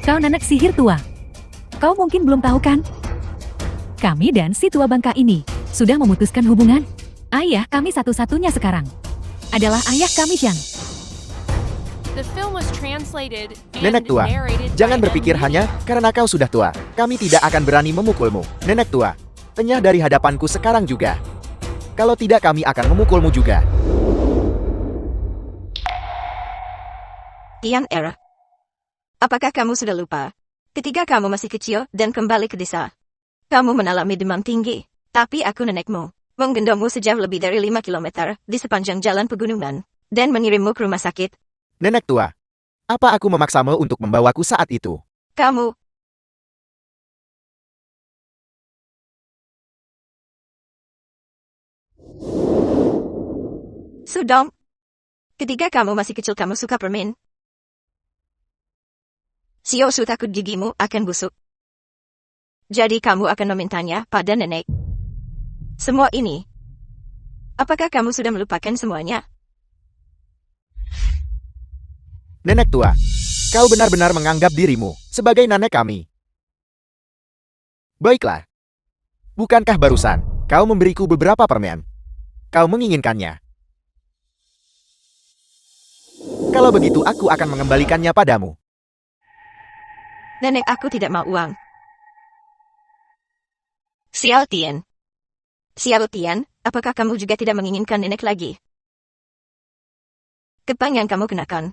Kau nanak sihir tua. Kau mungkin belum tahu kan? Kami dan si tua bangka ini sudah memutuskan hubungan. Ayah kami satu-satunya sekarang adalah ayah kami Xiang. The film was translated and Nenek tua, narrated jangan by berpikir N. hanya karena kau sudah tua. Kami tidak akan berani memukulmu. Nenek tua, tenyah dari hadapanku sekarang juga. Kalau tidak kami akan memukulmu juga. Tian Er. Apakah kamu sudah lupa? Ketika kamu masih kecil dan kembali ke desa, kamu mengalami demam tinggi. Tapi aku nenekmu, menggendongmu sejauh lebih dari 5 kilometer di sepanjang jalan pegunungan, dan mengirimmu ke rumah sakit. Nenek tua, apa aku memaksamu untuk membawaku saat itu? Kamu Sudom. Ketika kamu masih kecil kamu suka permen. Siosu takut gigimu akan busuk. Jadi kamu akan memintanya pada nenek. Semua ini. Apakah kamu sudah melupakan semuanya? Nenek tua, kau benar-benar menganggap dirimu sebagai nenek kami. Baiklah. Bukankah barusan kau memberiku beberapa permen? Kau menginginkannya. Kalau begitu aku akan mengembalikannya padamu. Nenek aku tidak mau uang. Xiao Tian. Xiao Tian, apakah kamu juga tidak menginginkan nenek lagi? Kepang yang kamu kenakan.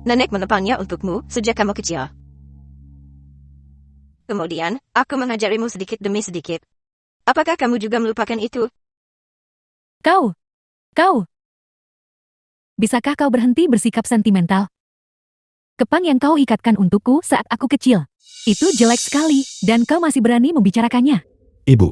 Nenek menepangnya untukmu sejak kamu kecil. Kemudian, aku mengajarimu sedikit demi sedikit. Apakah kamu juga melupakan itu? Kau. Bisakah kau berhenti bersikap sentimental? Kepang yang kau ikatkan untukku saat aku kecil. Itu jelek sekali, dan kau masih berani membicarakannya. Ibu,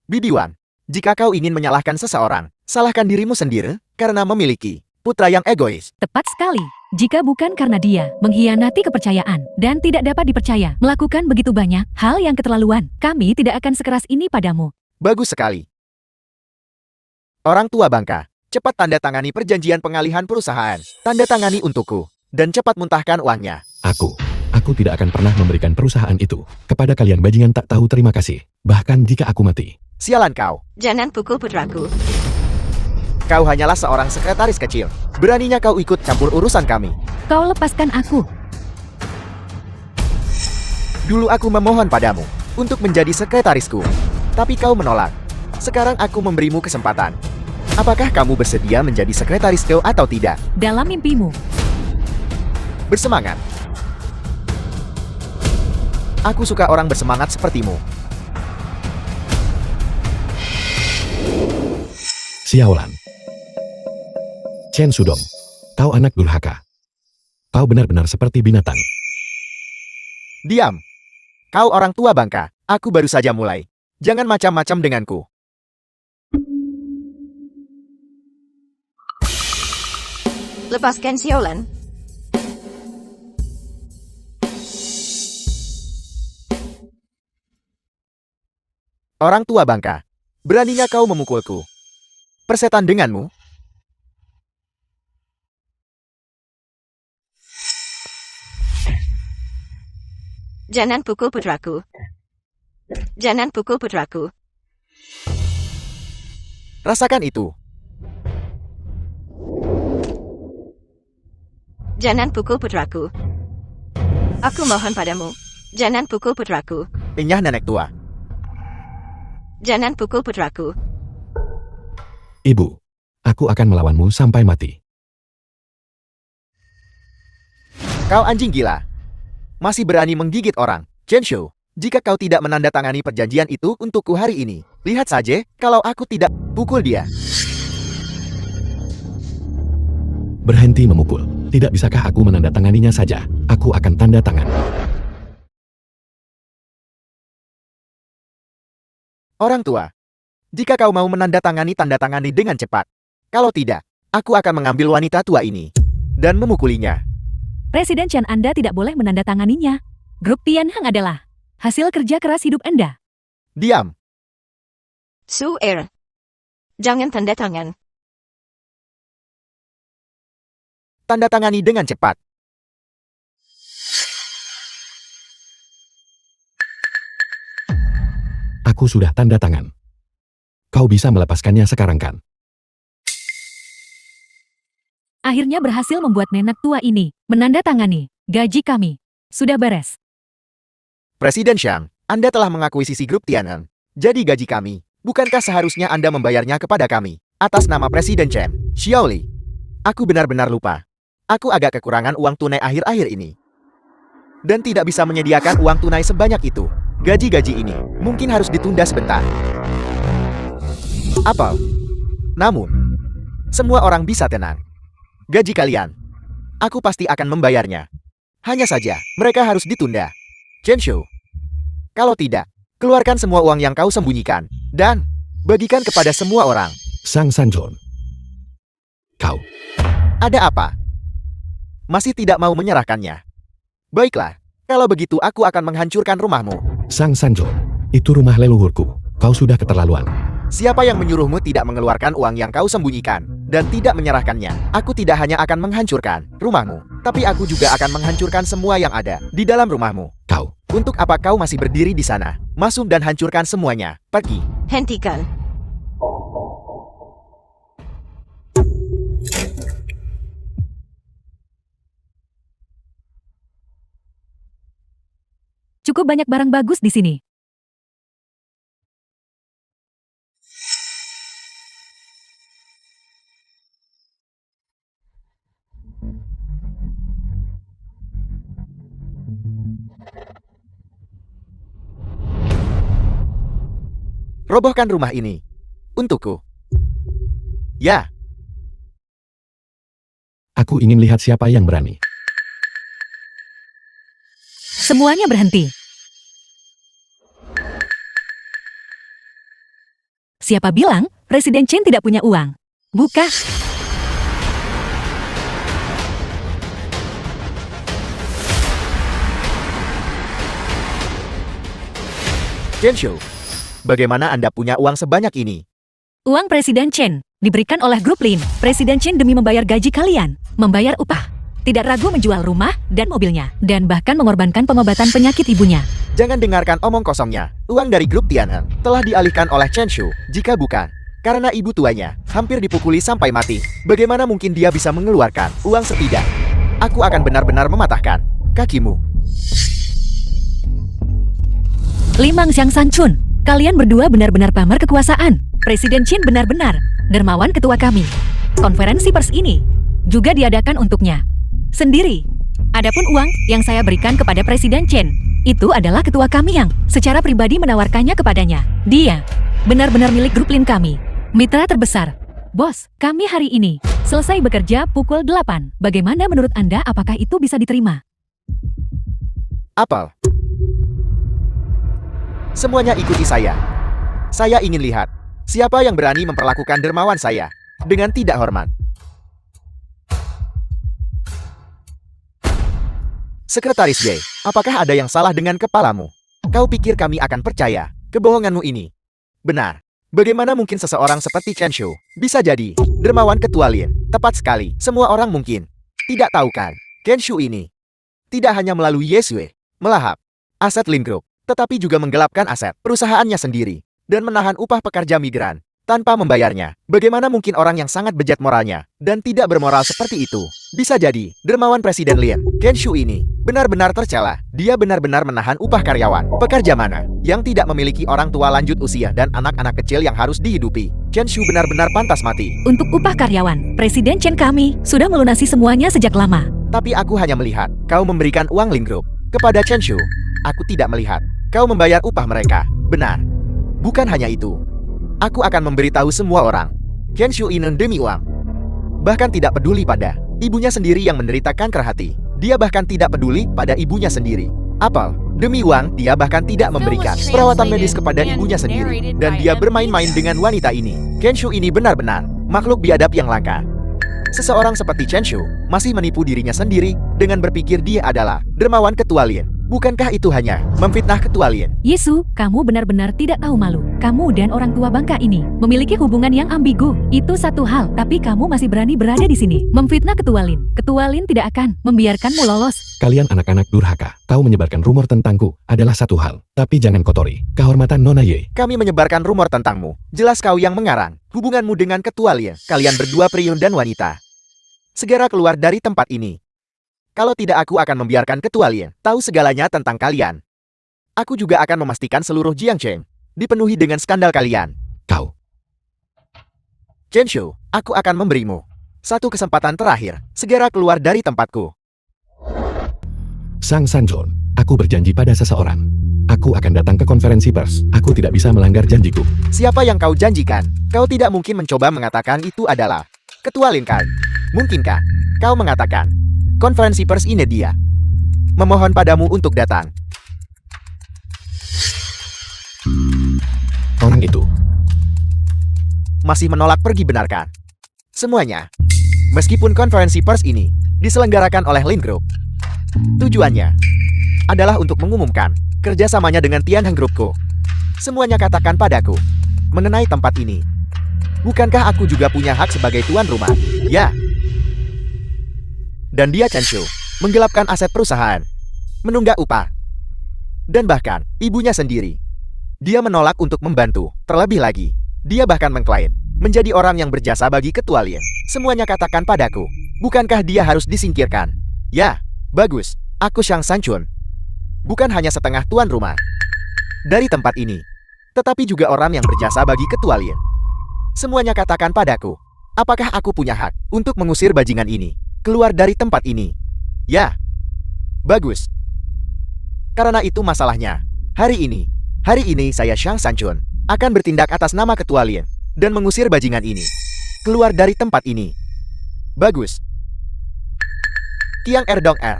Bibiwan, jika kau ingin menyalahkan seseorang, salahkan dirimu sendiri karena memiliki putra yang egois. Tepat sekali. Jika bukan karena dia mengkhianati kepercayaan dan tidak dapat dipercaya melakukan begitu banyak hal yang keterlaluan, kami tidak akan sekeras ini padamu. Bagus sekali. Orang tua bangka, cepat tanda tangani perjanjian pengalihan perusahaan. Tanda tangani untukku, dan cepat muntahkan uangnya. Aku tidak akan pernah memberikan perusahaan itu kepada kalian bajingan tak tahu terima kasih. Bahkan jika aku mati. Sialan kau. Jangan pukul putraku. Kau hanyalah seorang sekretaris kecil. Beraninya kau ikut campur urusan kami. Kau lepaskan aku. Dulu aku memohon padamu untuk menjadi sekretarisku. Tapi kau menolak. Sekarang aku memberimu kesempatan. Apakah kamu bersedia menjadi sekretarisku atau tidak? Dalam mimpimu. Bersemangat. Aku suka orang bersemangat sepertimu. Xiaolan. Chen Sudong. Kau anak durhaka. Kau benar-benar seperti binatang. Diam. Kau orang tua bangka. Aku baru saja mulai. Jangan macam-macam denganku. Lepaskan Siolan. Orang tua bangka. Beraninya kau memukulku? Persetan denganmu? Jangan pukul putraku. Jangan pukul putraku. Rasakan itu. Jangan pukul putraku. Aku mohon padamu. Jangan pukul putraku. Enyah nenek tua. Jangan pukul putraku. Ibu, aku akan melawanmu sampai mati. Kau anjing gila. Masih berani menggigit orang. Zhenshu, jika kau tidak menandatangani perjanjian itu untukku hari ini, lihat saja kalau aku tidak pukul dia. Berhenti memukul. Tidak bisakah aku menandatanganinya saja? Aku akan tanda tangan. Orang tua, jika kau mau menandatangani, tanda tangani dengan cepat. Kalau tidak, aku akan mengambil wanita tua ini dan memukulinya. Presiden Chen Anda tidak boleh menandatanganinya. Grup Tianheng adalah hasil kerja keras hidup Anda. Diam. Su Er. Jangan tanda tangan. Tanda tangani dengan cepat. Aku sudah tanda tangan. Kau bisa melepaskannya sekarang kan? Akhirnya berhasil membuat nenek tua ini menandatangani gaji kami. Sudah beres. Presiden Shang, Anda telah mengakuisisi grup Tianheng. Jadi gaji kami, bukankah seharusnya Anda membayarnya kepada kami? Atas nama Presiden Chen, Xiaoli. Aku benar-benar lupa. Aku agak kekurangan uang tunai akhir-akhir ini. Dan tidak bisa menyediakan uang tunai sebanyak itu. Gaji-gaji ini mungkin harus ditunda sebentar. Apa? Namun, semua orang bisa tenang. Gaji kalian, aku pasti akan membayarnya. Hanya saja, mereka harus ditunda. Zhenshu, kalau tidak, keluarkan semua uang yang kau sembunyikan. Dan, Bagikan kepada semua orang. Sang Sanjon. Kau. Ada apa? Masih tidak mau menyerahkannya? Baiklah, kalau begitu aku akan menghancurkan rumahmu. Sang Sanjon. Itu rumah leluhurku. Kau sudah keterlaluan. Siapa yang menyuruhmu tidak mengeluarkan uang yang kau sembunyikan dan tidak menyerahkannya? Aku tidak hanya akan menghancurkan rumahmu, tapi aku juga akan menghancurkan semua yang ada di dalam rumahmu. Kau. Untuk apa kau masih berdiri di sana? Masuk dan hancurkan semuanya. Pergi. Hentikan. Cukup banyak barang bagus di sini. Robohkan rumah ini. Untukku. Ya. Aku ingin lihat siapa yang berani. Semuanya berhenti. Siapa bilang Presiden Chen tidak punya uang? Buka. Genshu, bagaimana Anda punya uang sebanyak ini? Uang Presiden Chen diberikan oleh grup Lin. Presiden Chen demi membayar gaji kalian, membayar upah, tidak ragu menjual rumah dan mobilnya, dan bahkan mengorbankan pengobatan penyakit ibunya. Jangan dengarkan omong kosongnya. Uang dari grup Tianhe telah dialihkan oleh Chen Shu. Jika bukan, karena ibu tuanya hampir dipukuli sampai mati, bagaimana mungkin dia bisa mengeluarkan uang setidak? Aku akan benar-benar mematahkan kakimu. Limang Xiang Sanchun, kalian berdua benar-benar pamer kekuasaan. Presiden Chen benar-benar dermawan ketua kami. Konferensi pers ini juga diadakan untuknya sendiri. Adapun uang yang saya berikan kepada Presiden Chen, itu adalah ketua kami yang secara pribadi menawarkannya kepadanya. Dia benar-benar milik grup Lin kami. Mitra terbesar. Bos, kami hari ini selesai bekerja pukul 8. Bagaimana menurut Anda, apakah itu bisa diterima? Apel. Semuanya ikuti saya. Saya ingin lihat siapa yang berani memperlakukan dermawan saya dengan tidak hormat. Sekretaris J, apakah ada yang salah dengan kepalamu? Kau pikir kami akan percaya kebohonganmu ini? Benar. Bagaimana mungkin seseorang seperti Chen Shu bisa jadi dermawan ketua Lin? Tepat sekali. Semua orang mungkin tidak tahu kan, Chen Shu ini tidak hanya melalui Yesue melahap aset Lin Group, tetapi juga menggelapkan aset perusahaannya sendiri dan menahan upah pekerja migran tanpa membayarnya. Bagaimana mungkin orang yang sangat bejat moralnya dan tidak bermoral seperti itu bisa jadi dermawan Presiden Lin? Chen Shu ini benar-benar tercela. Dia benar-benar menahan upah karyawan. Pekerja mana yang tidak memiliki orang tua lanjut usia dan anak-anak kecil yang harus dihidupi? Chen Shu benar-benar pantas mati. Untuk upah karyawan, Presiden Chen kami sudah melunasi semuanya sejak lama. Tapi aku hanya melihat kau memberikan uang Lin Group kepada Chen Shu. Aku tidak melihat kau membayar upah mereka. Benar. Bukan hanya itu. Aku akan memberitahu semua orang. Chen Shu ini demi uang. Bahkan tidak peduli pada ibunya sendiri yang menderita kanker hati. Dia bahkan tidak peduli pada ibunya sendiri. Apel, demi uang, dia bahkan tidak memberikan perawatan medis kepada ibunya sendiri. Dan dia bermain-main dengan wanita ini. Chen Shu ini benar-benar makhluk biadab yang langka. Seseorang seperti Chen Shu masih menipu dirinya sendiri dengan berpikir dia adalah dermawan ketua Lin. Bukankah itu hanya memfitnah ketua Lin? Yesu, kamu benar-benar tidak tahu malu. Kamu dan orang tua bangka ini memiliki hubungan yang ambigu. Itu satu hal, tapi kamu masih berani berada di sini memfitnah ketua Lin. Ketua Lin tidak akan membiarkanmu lolos. Kalian anak-anak durhaka. Tahu menyebarkan rumor tentangku adalah satu hal, tapi jangan kotori kehormatan Nona Ye. Kami menyebarkan rumor tentangmu. Jelas kau yang mengarang hubunganmu dengan ketua Lin. Kalian berdua priun dan wanita. Segera keluar dari tempat ini. Kalau tidak, aku akan membiarkan ketua Lin tahu segalanya tentang kalian. Aku juga akan memastikan seluruh Jiangcheng dipenuhi dengan skandal kalian. Kau. Chen Shu, aku akan memberimu satu kesempatan terakhir. Segera keluar dari tempatku. Sang Sanjon, aku berjanji pada seseorang. Aku akan datang ke konferensi pers. Aku tidak bisa melanggar janjiku. Siapa yang kau janjikan? Kau tidak mungkin mencoba mengatakan itu adalah ketua Lin kan? Mungkinkah kau mengatakan konferensi pers ini dia memohon padamu untuk datang? Orang itu masih menolak pergi benarkan. Semuanya. Meskipun konferensi pers ini diselenggarakan oleh Lin Group, tujuannya adalah untuk mengumumkan kerjasamanya dengan Tianheng Groupku. Semuanya katakan padaku mengenai tempat ini. Bukankah aku juga punya hak sebagai tuan rumah? Ya. Dan dia Chen Shu menggelapkan aset perusahaan, menunggak upah, dan bahkan ibunya sendiri. Dia menolak untuk membantu. Terlebih lagi, dia bahkan mengklaim menjadi orang yang berjasa bagi Ketua Lin. Semuanya katakan padaku, bukankah dia harus disingkirkan? Ya, bagus. Aku Shang Sanchun. Bukan hanya setengah tuan rumah dari tempat ini, tetapi juga orang yang berjasa bagi Ketua Lin. Semuanya katakan padaku, apakah aku punya hak untuk mengusir bajingan ini keluar dari tempat ini? Ya, bagus. Karena itu masalahnya. Hari ini saya Shang Sanchun akan bertindak atas nama Ketua Lin dan mengusir bajingan ini keluar dari tempat ini. Bagus. Qiang Erdong Er,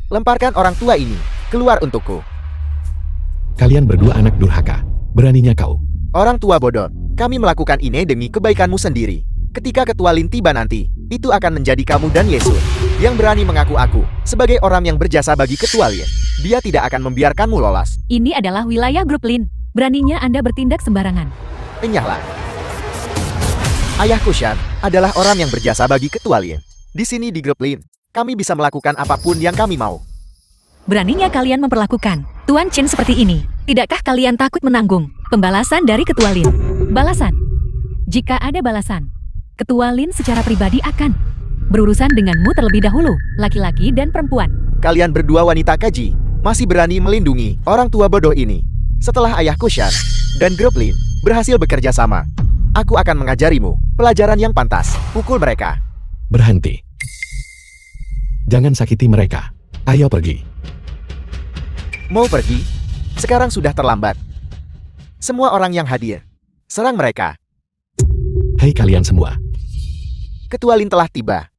lemparkan orang tua ini keluar untukku. Kalian berdua anak durhaka. Beraninya kau. Orang tua bodoh, kami melakukan ini demi kebaikanmu sendiri. Ketika Ketua Lin tiba nanti, itu akan menjadi kamu dan Yesus yang berani mengaku aku sebagai orang yang berjasa bagi Ketua Lin. Dia tidak akan membiarkanmu lolos. Ini adalah wilayah grup Lin. Beraninya Anda bertindak sembarangan. Enyahlah. Ayahku Shan adalah orang yang berjasa bagi Ketua Lin. Di sini di grup Lin, kami bisa melakukan apapun yang kami mau. Beraninya kalian memperlakukan Tuan Chen seperti ini. Tidakkah kalian takut menanggung pembalasan dari Ketua Lin? Balasan? Jika ada balasan, Ketua Lin secara pribadi akan berurusan denganmu terlebih dahulu, laki-laki dan perempuan. Kalian berdua wanita kaji, masih berani melindungi orang tua bodoh ini. Setelah ayahku Shan dan grup Lin berhasil bekerja sama, aku akan mengajarimu pelajaran yang pantas. Pukul mereka. Berhenti. Jangan sakiti mereka. Ayo pergi. Mau pergi? Sekarang sudah terlambat. Semua orang yang hadir, serang mereka. Hei kalian semua. Ketua Lin telah tiba.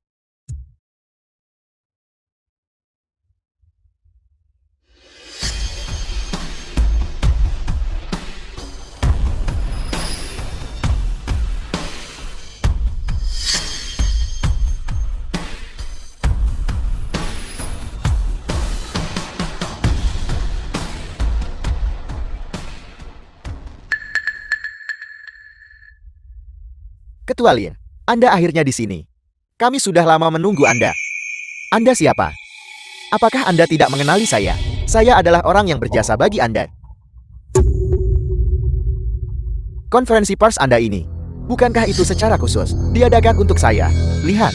Ketua Lin, Anda akhirnya di sini. Kami sudah lama menunggu Anda. Anda siapa? Apakah Anda tidak mengenali saya? Saya adalah orang yang berjasa bagi Anda. Konferensi pers Anda ini, bukankah itu secara khusus diadakan untuk saya? Lihat,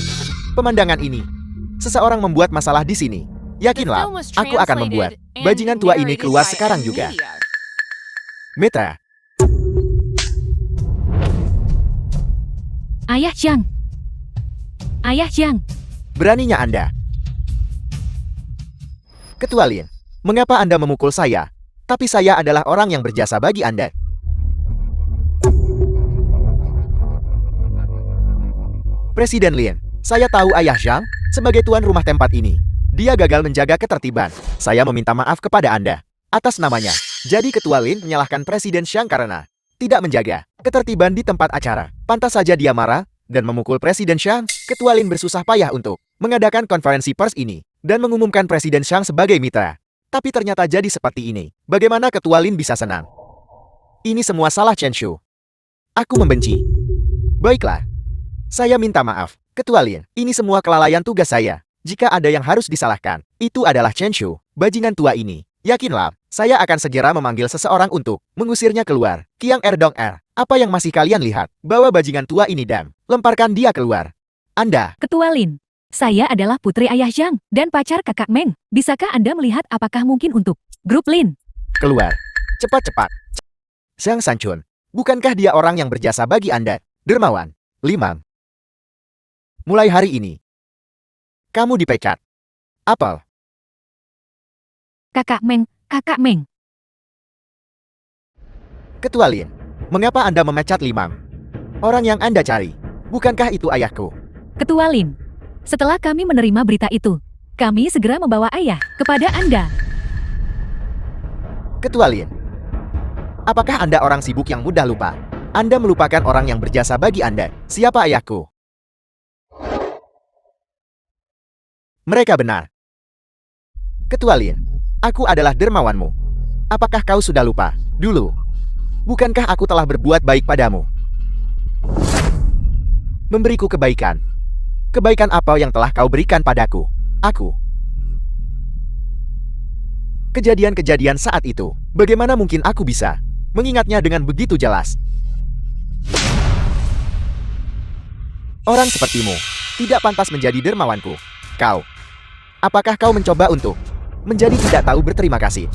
pemandangan ini. Seseorang membuat masalah di sini. The Yakinlah, film was aku akan membuat translated and bajingan tua ini narrated keluar by sekarang juga. Amelia. Meta, Ayah Jiang. Ayah Jiang. beraninya Anda. Ketua Lin, mengapa Anda memukul saya? Tapi saya adalah orang yang berjasa bagi Anda. Presiden Lin, saya tahu Ayah Zhang sebagai tuan rumah tempat ini. Dia gagal menjaga ketertiban. Saya meminta maaf kepada Anda atas namanya. Jadi Ketua Lin menyalahkan Presiden Zhang karena tidak menjaga ketertiban di tempat acara. Pantas saja dia marah dan memukul Presiden Zhang. Ketua Lin bersusah payah untuk mengadakan konferensi pers ini dan mengumumkan Presiden Zhang sebagai mitra. Tapi ternyata jadi seperti ini. Bagaimana Ketua Lin bisa senang? Ini semua salah Chen Shu. Aku membenci. Baiklah. Saya minta maaf, Ketua Lin. Ini semua kelalaian tugas saya. Jika ada yang harus disalahkan, itu adalah Chen Shu, bajingan tua ini. Yakinlah, saya akan segera memanggil seseorang untuk mengusirnya keluar. Qiang Erdong Er, apa yang masih kalian lihat? Bawa bajingan tua ini dan lemparkan dia keluar. Anda, Ketua Lin. Saya adalah putri Ayah Jiang dan pacar kakak Meng. Bisakah Anda melihat apakah mungkin untuk grup Lin? keluar. Cepat-cepat. Zhang Sanchun, bukankah dia orang yang berjasa bagi Anda? Dermawan. 5. Mulai hari ini, kamu dipecat. Apel. Kakak Meng, kakak Meng. Ketua Lin, mengapa Anda memecat Limang? Orang yang Anda cari, bukankah itu ayahku? Ketua Lin. Setelah kami menerima berita itu, kami segera membawa ayah kepada Anda. Ketua Lin, apakah Anda orang sibuk yang mudah lupa? Anda melupakan orang yang berjasa bagi Anda. Siapa ayahku? Mereka benar. Ketua Lin, aku adalah dermawanmu. Apakah kau sudah lupa? Dulu, bukankah aku telah berbuat baik padamu? Memberiku kebaikan. Kebaikan apa yang telah kau berikan padaku? Aku. Kejadian-kejadian saat itu, bagaimana mungkin aku bisa mengingatnya dengan begitu jelas? Orang sepertimu tidak pantas menjadi dermawanku. Kau. Apakah kau mencoba untuk menjadi tidak tahu berterima kasih?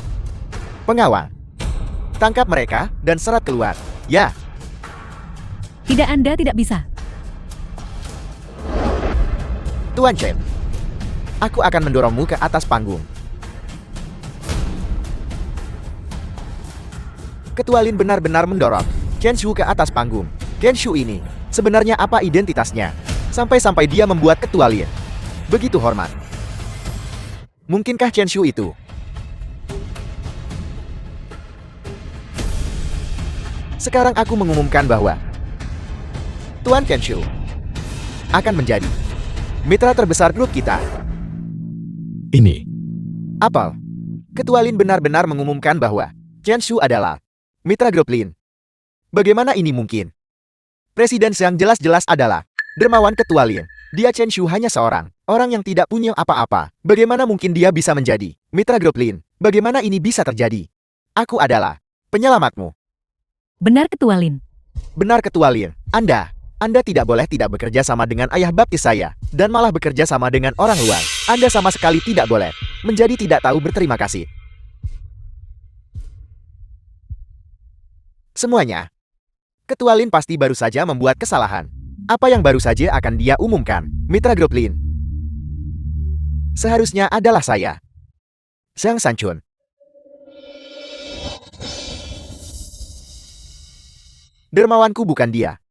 Pengawal. Tangkap mereka dan seret keluar. Ya. Tidak, Anda tidak bisa. Tuan Chen. Aku akan mendorongmu ke atas panggung. Ketua Lin benar-benar mendorong Chen Shu ke atas panggung. Chen Shu ini, sebenarnya apa identitasnya? Sampai-sampai dia membuat Ketua Lin begitu hormat. Mungkinkah Chen Shu itu? Sekarang aku mengumumkan bahwa Tuan Chen Shu akan menjadi mitra terbesar grup kita. Ini. Apel. Ketua Lin benar-benar mengumumkan bahwa Chen Shu adalah mitra grup Lin. Bagaimana ini mungkin? Presiden yang jelas-jelas adalah dermawan Ketua Lin. Dia Chen Shu hanya seorang orang yang tidak punya apa-apa. Bagaimana mungkin dia bisa menjadi mitra grup Lin? Bagaimana ini bisa terjadi? Aku adalah penyelamatmu. Benar, Ketua Lin. Benar, Ketua Lin. Anda tidak boleh tidak bekerja sama dengan ayah baptis saya, dan malah bekerja sama dengan orang luar. Anda sama sekali tidak boleh menjadi tidak tahu berterima kasih. Semuanya. Ketua Lin pasti baru saja membuat kesalahan. Apa yang baru saja akan dia umumkan? Mitra grup Lin. Seharusnya adalah saya. Zhang Sanchun. Dermawanku bukan dia,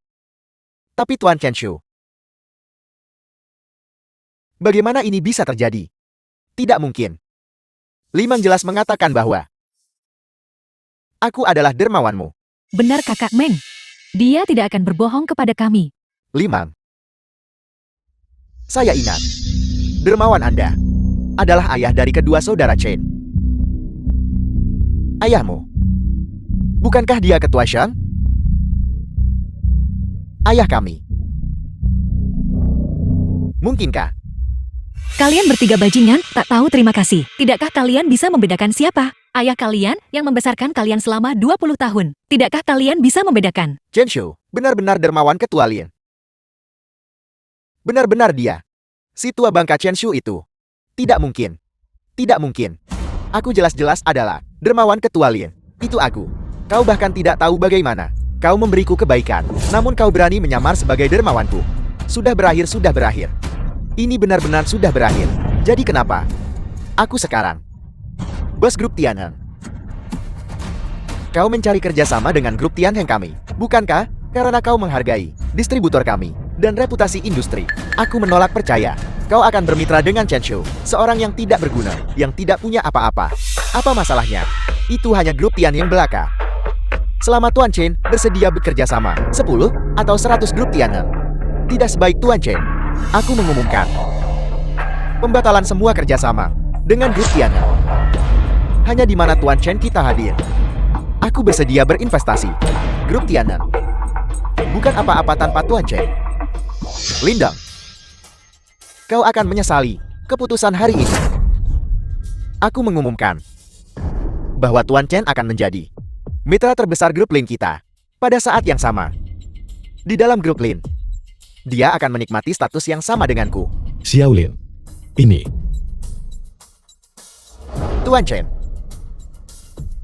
tapi Tuan Chen Shu. Bagaimana ini bisa terjadi? Tidak mungkin. Limang jelas mengatakan bahwa aku adalah dermawanmu. Benar, Kakak Meng. Dia tidak akan berbohong kepada kami. Limang. Saya ingat. Dermawan Anda adalah ayah dari kedua saudara Chen. Ayahmu. Bukankah dia Ketua Shang? Ayah kami. Mungkinkah? Kalian bertiga bajingan, tak tahu terima kasih. Tidakkah kalian bisa membedakan siapa ayah kalian yang membesarkan kalian selama 20 tahun? Tidakkah kalian bisa membedakan? Chen Shu, benar-benar dermawan Ketua Lin. Benar-benar dia. Si tua bangka Chen Shu itu. Tidak mungkin. Tidak mungkin. Aku jelas-jelas adalah dermawan Ketua Lin. Itu aku. Kau bahkan tidak tahu bagaimana kau memberiku kebaikan, namun kau berani menyamar sebagai dermawanku. Sudah berakhir, sudah berakhir. Ini benar-benar sudah berakhir. Jadi kenapa aku sekarang bos grup Tianheng? Kau mencari kerjasama dengan grup Tianheng kami, bukankah? Karena kau menghargai distributor kami dan reputasi industri. Aku menolak percaya kau akan bermitra dengan Chen Shu, seorang yang tidak berguna, yang tidak punya apa-apa. Apa masalahnya? Itu hanya grup Tianheng belaka. Selama Tuan Chen bersedia bekerja sama 10 atau 100 grup Tianheng, tidak sebaik Tuan Chen. Aku mengumumkan pembatalan semua kerjasama dengan grup Tianheng. Hanya di mana Tuan Chen kita hadir, aku bersedia berinvestasi. Grup Tianheng bukan apa-apa tanpa Tuan Chen. Lindang, kau akan menyesali keputusan hari ini. Aku mengumumkan bahwa Tuan Chen akan menjadi mitra terbesar grup Lin kita. Pada saat yang sama, di dalam grup Lin, dia akan menikmati status yang sama denganku. Xiao Lin. Ini. Tuan Chen,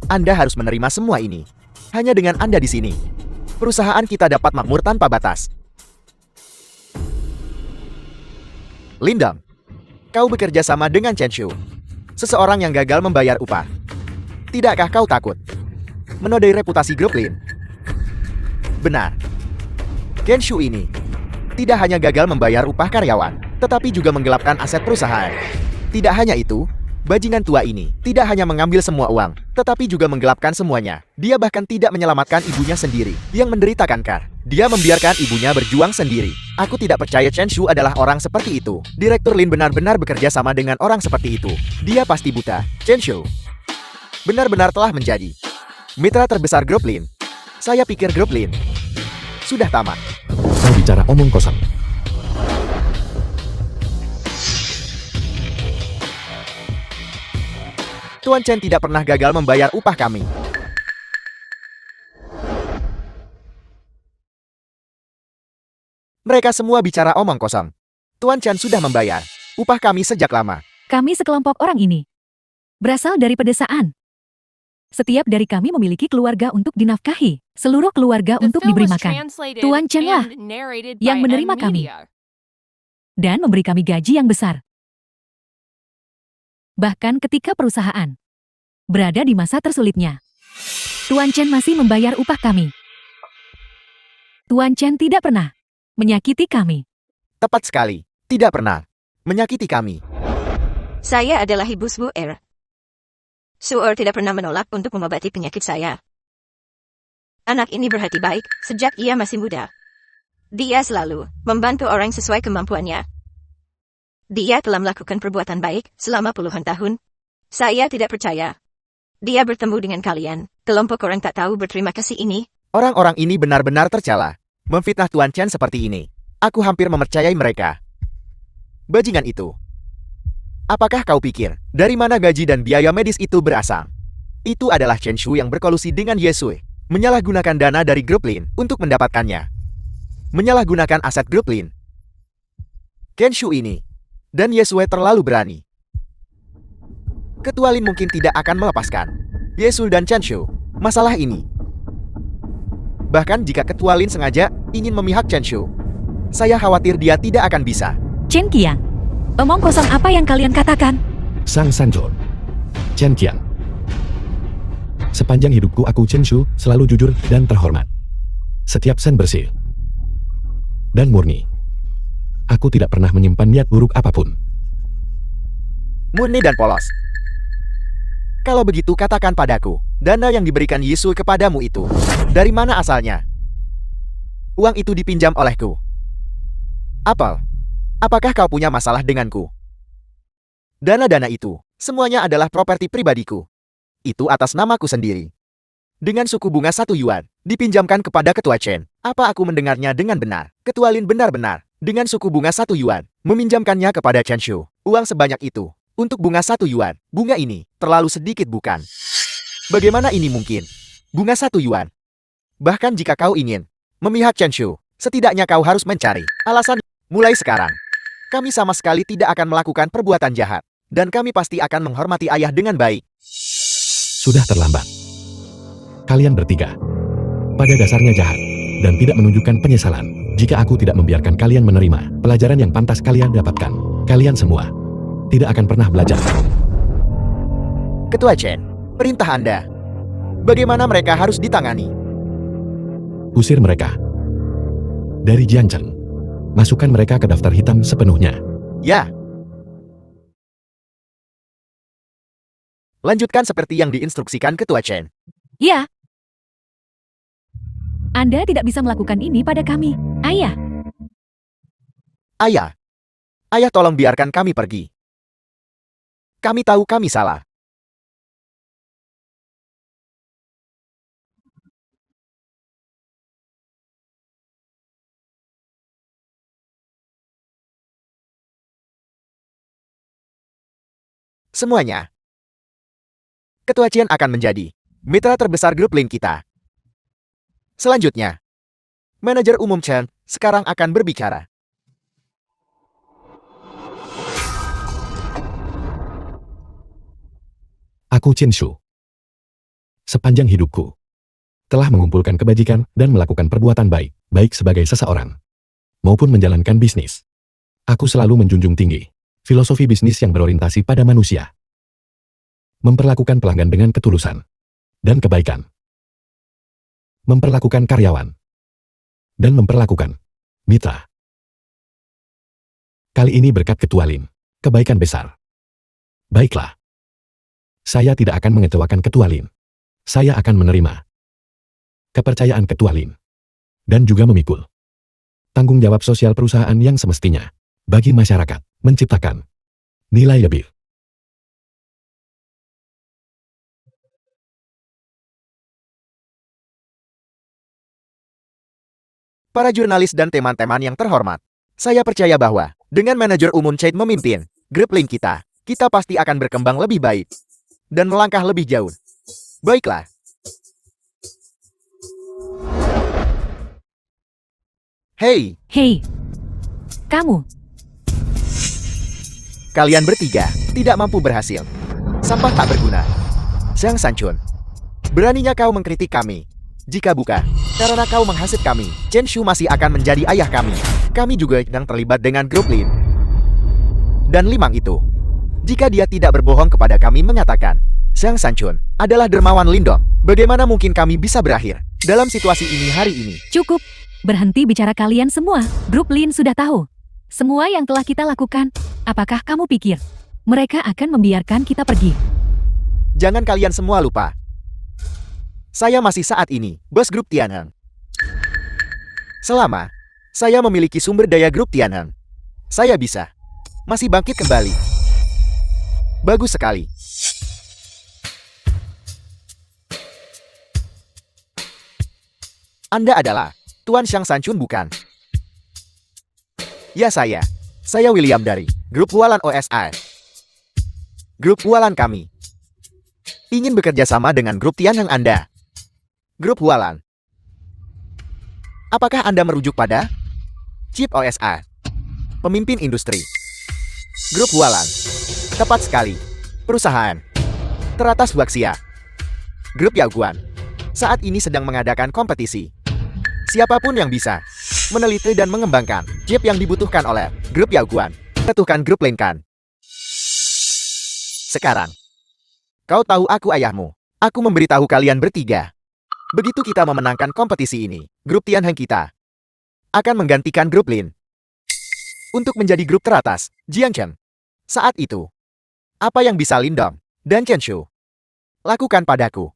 Anda harus menerima semua ini. Hanya dengan Anda di sini, perusahaan kita dapat makmur tanpa batas. Lindang, kau bekerja sama dengan Chen Shu, seseorang yang gagal membayar upah. Tidakkah kau takut menodai reputasi grup Lin? Benar. Chen Shu ini tidak hanya gagal membayar upah karyawan, tetapi juga menggelapkan aset perusahaan. Tidak hanya itu, Bajingan tua ini tidak hanya mengambil semua uang, tetapi juga menggelapkan semuanya. Dia bahkan tidak menyelamatkan ibunya sendiri, yang menderita kanker. Dia membiarkan ibunya berjuang sendiri. Aku tidak percaya Chen Shu adalah orang seperti itu. Direktur Lin benar-benar bekerja sama dengan orang seperti itu. Dia pasti buta. Chen Shu benar-benar telah menjadi mitra terbesar grup Lin. Saya pikir grup Lin sudah tamat. Kau bicara omong kosong. Tuan Chen tidak pernah gagal membayar upah kami. Mereka semua bicara omong kosong. Tuan Chen sudah membayar upah kami sejak lama. Kami sekelompok orang ini berasal dari pedesaan. Setiap dari kami memiliki keluarga untuk dinafkahi. Seluruh keluarga The untuk film diberi was makan. translated Tuan Chen lah and narrated yang by menerima kami. Media. Dan memberi kami gaji yang besar. Bahkan ketika perusahaan berada di masa tersulitnya, Tuan Chen masih membayar upah kami. Tuan Chen tidak pernah menyakiti kami. Tepat sekali. Tidak pernah menyakiti kami. Saya adalah ibu Suer. Suer tidak pernah menolak untuk mengobati penyakit saya. Anak ini berhati baik sejak ia masih muda. Dia selalu membantu orang sesuai kemampuannya. Dia telah melakukan perbuatan baik selama puluhan tahun. Saya tidak percaya dia bertemu dengan kalian. Kelompok orang tak tahu berterima kasih ini. Orang-orang ini benar-benar tercela. Memfitnah Tuan Chen seperti ini. Aku hampir mempercayai mereka. Bajingan itu. Apakah kau pikir, dari mana gaji dan biaya medis itu berasal? Itu adalah Chen Shu yang berkolusi dengan Yesue. Menyalahgunakan dana dari grup Lin untuk mendapatkannya. Menyalahgunakan aset grup Lin. Chen Shu ini dan Yesue terlalu berani. Ketua Lin mungkin tidak akan melepaskan Yesue dan Chen Shu masalah ini. Bahkan jika Ketua Lin sengaja ingin memihak Chen Shu, saya khawatir dia tidak akan bisa. Chen Qiang, omong kosong apa yang kalian katakan? Sang Sanjo. Chen Qiang. Sepanjang hidupku aku Chen Shu selalu jujur dan terhormat. Setiap sen bersih dan murni. Aku tidak pernah menyimpan niat buruk apapun. Murni dan polos. Kalau begitu katakan padaku, dana yang diberikan Yesue kepadamu itu, dari mana asalnya? Uang itu dipinjam olehku. Apel, apakah kau punya masalah denganku? Dana-dana itu, semuanya adalah properti pribadiku. Itu atas namaku sendiri. Dengan suku bunga 1 yuan, dipinjamkan kepada Ketua Chen. Apa aku mendengarnya dengan benar? Ketua Lin benar-benar, dengan suku bunga 1 yuan, meminjamkannya kepada Chen Shu. Uang sebanyak itu, untuk bunga 1 yuan. Bunga ini, terlalu sedikit bukan? Bagaimana ini mungkin? Bunga 1 yuan. Bahkan jika kau ingin memihak Chen Shu, setidaknya kau harus mencari alasan. Mulai sekarang, kami sama sekali tidak akan melakukan perbuatan jahat. Dan kami pasti akan menghormati ayah dengan baik. Sudah terlambat. Kalian bertiga pada dasarnya jahat dan tidak menunjukkan penyesalan. Jika aku tidak membiarkan kalian menerima pelajaran yang pantas kalian dapatkan, kalian semua tidak akan pernah belajar. Ketua Chen, perintah Anda. Bagaimana mereka harus ditangani? Usir mereka dari Jiangcheng. Masukkan mereka ke daftar hitam sepenuhnya. Ya. Lanjutkan seperti yang diinstruksikan Ketua Chen. Ya. Anda tidak bisa melakukan ini pada kami, Ayah. Ayah. Ayah tolong biarkan kami pergi. Kami tahu kami salah. Semuanya. Ketua Chen akan menjadi mitra terbesar grup Lin kita. Selanjutnya, manajer umum Chen sekarang akan berbicara. Aku Chen Shu. Sepanjang hidupku, telah mengumpulkan kebajikan dan melakukan perbuatan baik, baik sebagai seseorang, maupun menjalankan bisnis. Aku selalu menjunjung tinggi filosofi bisnis yang berorientasi pada manusia. Memperlakukan pelanggan dengan ketulusan dan kebaikan. Memperlakukan karyawan. Dan memperlakukan mitra. Kali ini berkat Ketua Lin, kebaikan besar. Baiklah. Saya tidak akan mengecewakan Ketua Lin. Saya akan menerima kepercayaan Ketua Lin. Dan juga memikul tanggung jawab sosial perusahaan yang semestinya bagi masyarakat, menciptakan nilai lebih. Para jurnalis dan teman-teman yang terhormat, saya percaya bahwa dengan manajer umum Chait memimpin grup Lin kita pasti akan berkembang lebih baik dan melangkah lebih jauh. Baiklah. Hei, Hei, kamu, kalian bertiga tidak mampu berhasil. Sampah tak berguna. Zhang Sanchun, beraninya kau mengkritik kami. Jika bukan karena kau menghasut kami, Chen Shu masih akan menjadi ayah kami. Kami juga sedang terlibat dengan grup Lin. Dan Limang itu, jika dia tidak berbohong kepada kami mengatakan Zhang Sanchun adalah dermawan Lindong, bagaimana mungkin kami bisa berakhir dalam situasi ini hari ini? cukup. Berhenti bicara kalian semua. Grup Lin sudah tahu semua yang telah kita lakukan. Apakah kamu pikir mereka akan membiarkan kita pergi? Jangan kalian semua lupa. Saya masih saat ini bos grup Tianheng. Selama saya memiliki sumber daya grup Tianheng, saya bisa masih bangkit kembali. Bagus sekali. Anda adalah Tuan Zhang Sanchun bukan? Ya saya William dari grup Hualan OSI. Grup Hualan kami ingin bekerja sama dengan grup Tianheng Anda. Grup Hualan. Apakah Anda merujuk pada Chip OSI, pemimpin industri? Grup Hualan. Tepat sekali. Perusahaan teratas Huaxia. Grup Yaoguan saat ini sedang mengadakan kompetisi. Siapapun yang bisa meneliti dan mengembangkan chip yang dibutuhkan oleh grup Yaoguan, butuhkan grup Lin kan? Sekarang, kau tahu aku ayahmu. Aku memberitahu kalian bertiga. Begitu kita memenangkan kompetisi ini, grup Tianheng kita akan menggantikan grup Lin untuk menjadi grup teratas, Jiangchen. Saat itu, apa yang bisa Lindong dan Chen Shu lakukan padaku?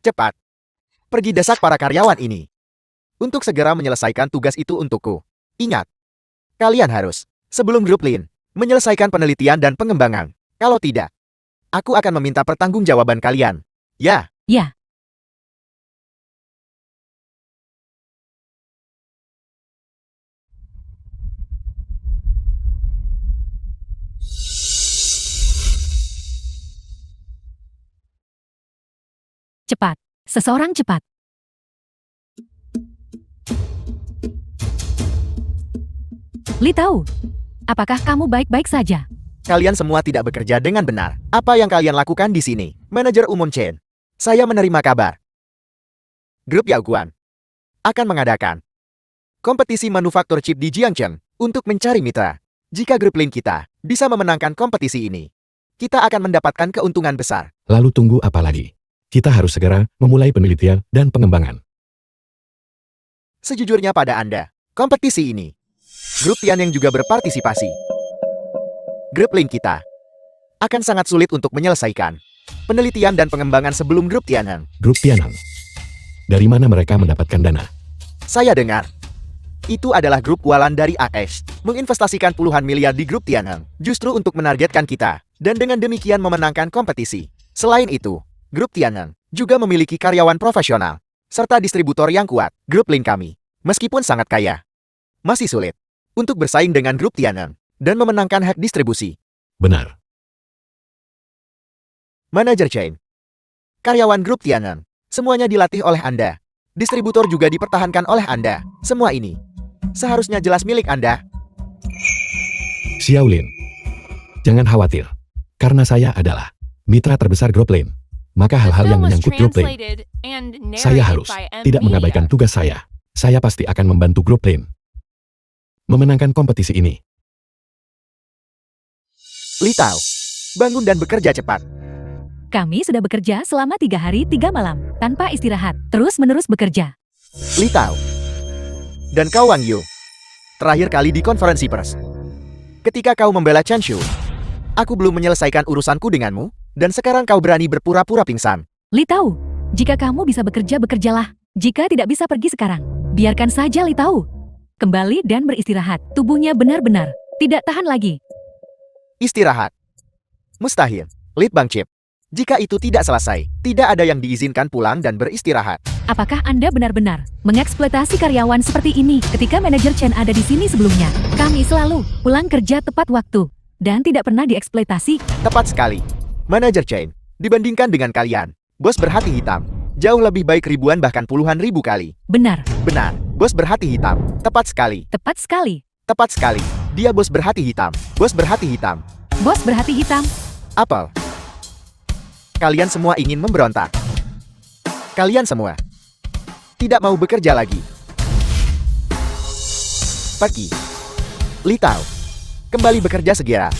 Cepat, pergi desak para karyawan ini untuk segera menyelesaikan tugas itu untukku. Ingat, kalian harus, sebelum grup Lin, menyelesaikan penelitian dan pengembangan. Kalau tidak, aku akan meminta pertanggungjawaban kalian. Ya. Ya, cepat. Seseorang cepat. Li tahu. Apakah kamu baik-baik saja? Kalian semua tidak bekerja dengan benar. Apa yang kalian lakukan di sini? Manajer umum Chen, saya menerima kabar. Grup Yaoguan akan mengadakan kompetisi manufaktur chip di Jiangchen untuk mencari mitra. Jika grup Lin kita bisa memenangkan kompetisi ini, kita akan mendapatkan keuntungan besar. Lalu tunggu apa lagi? Kita harus segera memulai penelitian dan pengembangan. Sejujurnya pada Anda, kompetisi ini, grup Tianheng juga berpartisipasi. Grup Lin kita akan sangat sulit untuk menyelesaikan penelitian dan pengembangan sebelum grup Tianheng. Grup Tianheng. Dari mana mereka mendapatkan dana? Saya dengar, itu adalah grup Hualan dari AS, menginvestasikan puluhan miliar di grup Tianheng, justru untuk menargetkan kita, dan dengan demikian memenangkan kompetisi. Selain itu, grup Tianheng juga memiliki karyawan profesional, serta distributor yang kuat. Grup Lin kami, meskipun sangat kaya, masih sulit untuk bersaing dengan grup Tianheng dan memenangkan hak distribusi. Benar. Manajer Chain, karyawan grup Tianheng, semuanya dilatih oleh Anda. Distributor juga dipertahankan oleh Anda. Semua ini seharusnya jelas milik Anda. Xiaolin. Jangan khawatir. Karena saya adalah mitra terbesar grup Lin. Maka The hal-hal yang film was menyangkut grup Lin, translated and saya narrated harus by M. tidak mengabaikan Media. tugas saya. Saya pasti akan membantu grup Lin memenangkan kompetisi ini. Li Tao, bangun dan bekerja cepat. Kami sudah bekerja selama 3 hari 3 malam, tanpa istirahat, terus-menerus bekerja. Li Tao, dan kau Wang Yu, terakhir kali di konferensi pers. Ketika kau membela Chen Shu, Aku belum menyelesaikan urusanku denganmu, dan sekarang kau berani berpura-pura pingsan. Li Tao, jika kamu bisa bekerja, bekerjalah. Jika tidak bisa pergi sekarang, biarkan saja Li Tao kembali dan beristirahat. Tubuhnya benar-benar tidak tahan lagi. Istirahat. Mustahil. Lead Bang Chip. Jika itu tidak selesai, tidak ada yang diizinkan pulang dan beristirahat. Apakah Anda benar-benar mengeksploitasi karyawan seperti ini? Ketika manajer Chen ada di sini sebelumnya, kami selalu pulang kerja tepat waktu dan tidak pernah dieksploitasi. Tepat sekali. Manajer Chain, dibandingkan dengan kalian, bos berhati hitam. Jauh lebih baik ribuan bahkan puluhan ribu kali. Benar, Benar, bos berhati hitam. Tepat sekali. tepat sekali. Tepat sekali. Dia bos berhati hitam. Bos berhati hitam. Bos berhati hitam. Apel. Kalian semua ingin memberontak. Kalian semua tidak mau bekerja lagi. Pergi. Li Tao, kembali bekerja segera.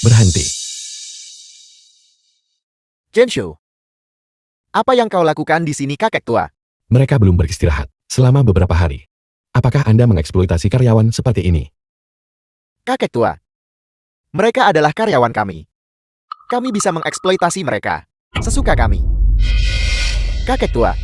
Berhenti. Chen Shu, apa yang kau lakukan di sini, kakek tua? Mereka belum beristirahat selama beberapa hari. Apakah Anda mengeksploitasi karyawan seperti ini? Kakek tua, mereka adalah karyawan kami. Kami bisa mengeksploitasi mereka sesuka kami. Kakek tua,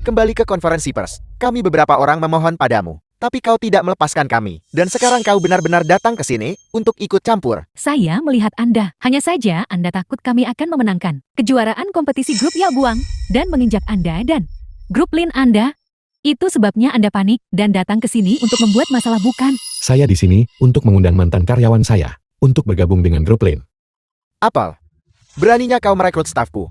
kembali ke konferensi pers. Kami beberapa orang memohon padamu, tapi kau tidak melepaskan kami. Dan sekarang kau benar-benar datang ke sini untuk ikut campur. Saya melihat Anda. Hanya saja Anda takut kami akan memenangkan kejuaraan kompetisi grup Yaoguang dan menginjak Anda dan grup Lin Anda. Itu sebabnya Anda panik dan datang ke sini untuk membuat masalah, bukan? Saya di sini untuk mengundang mantan karyawan saya untuk bergabung dengan grup lain. Apel, beraninya kau merekrut stafku.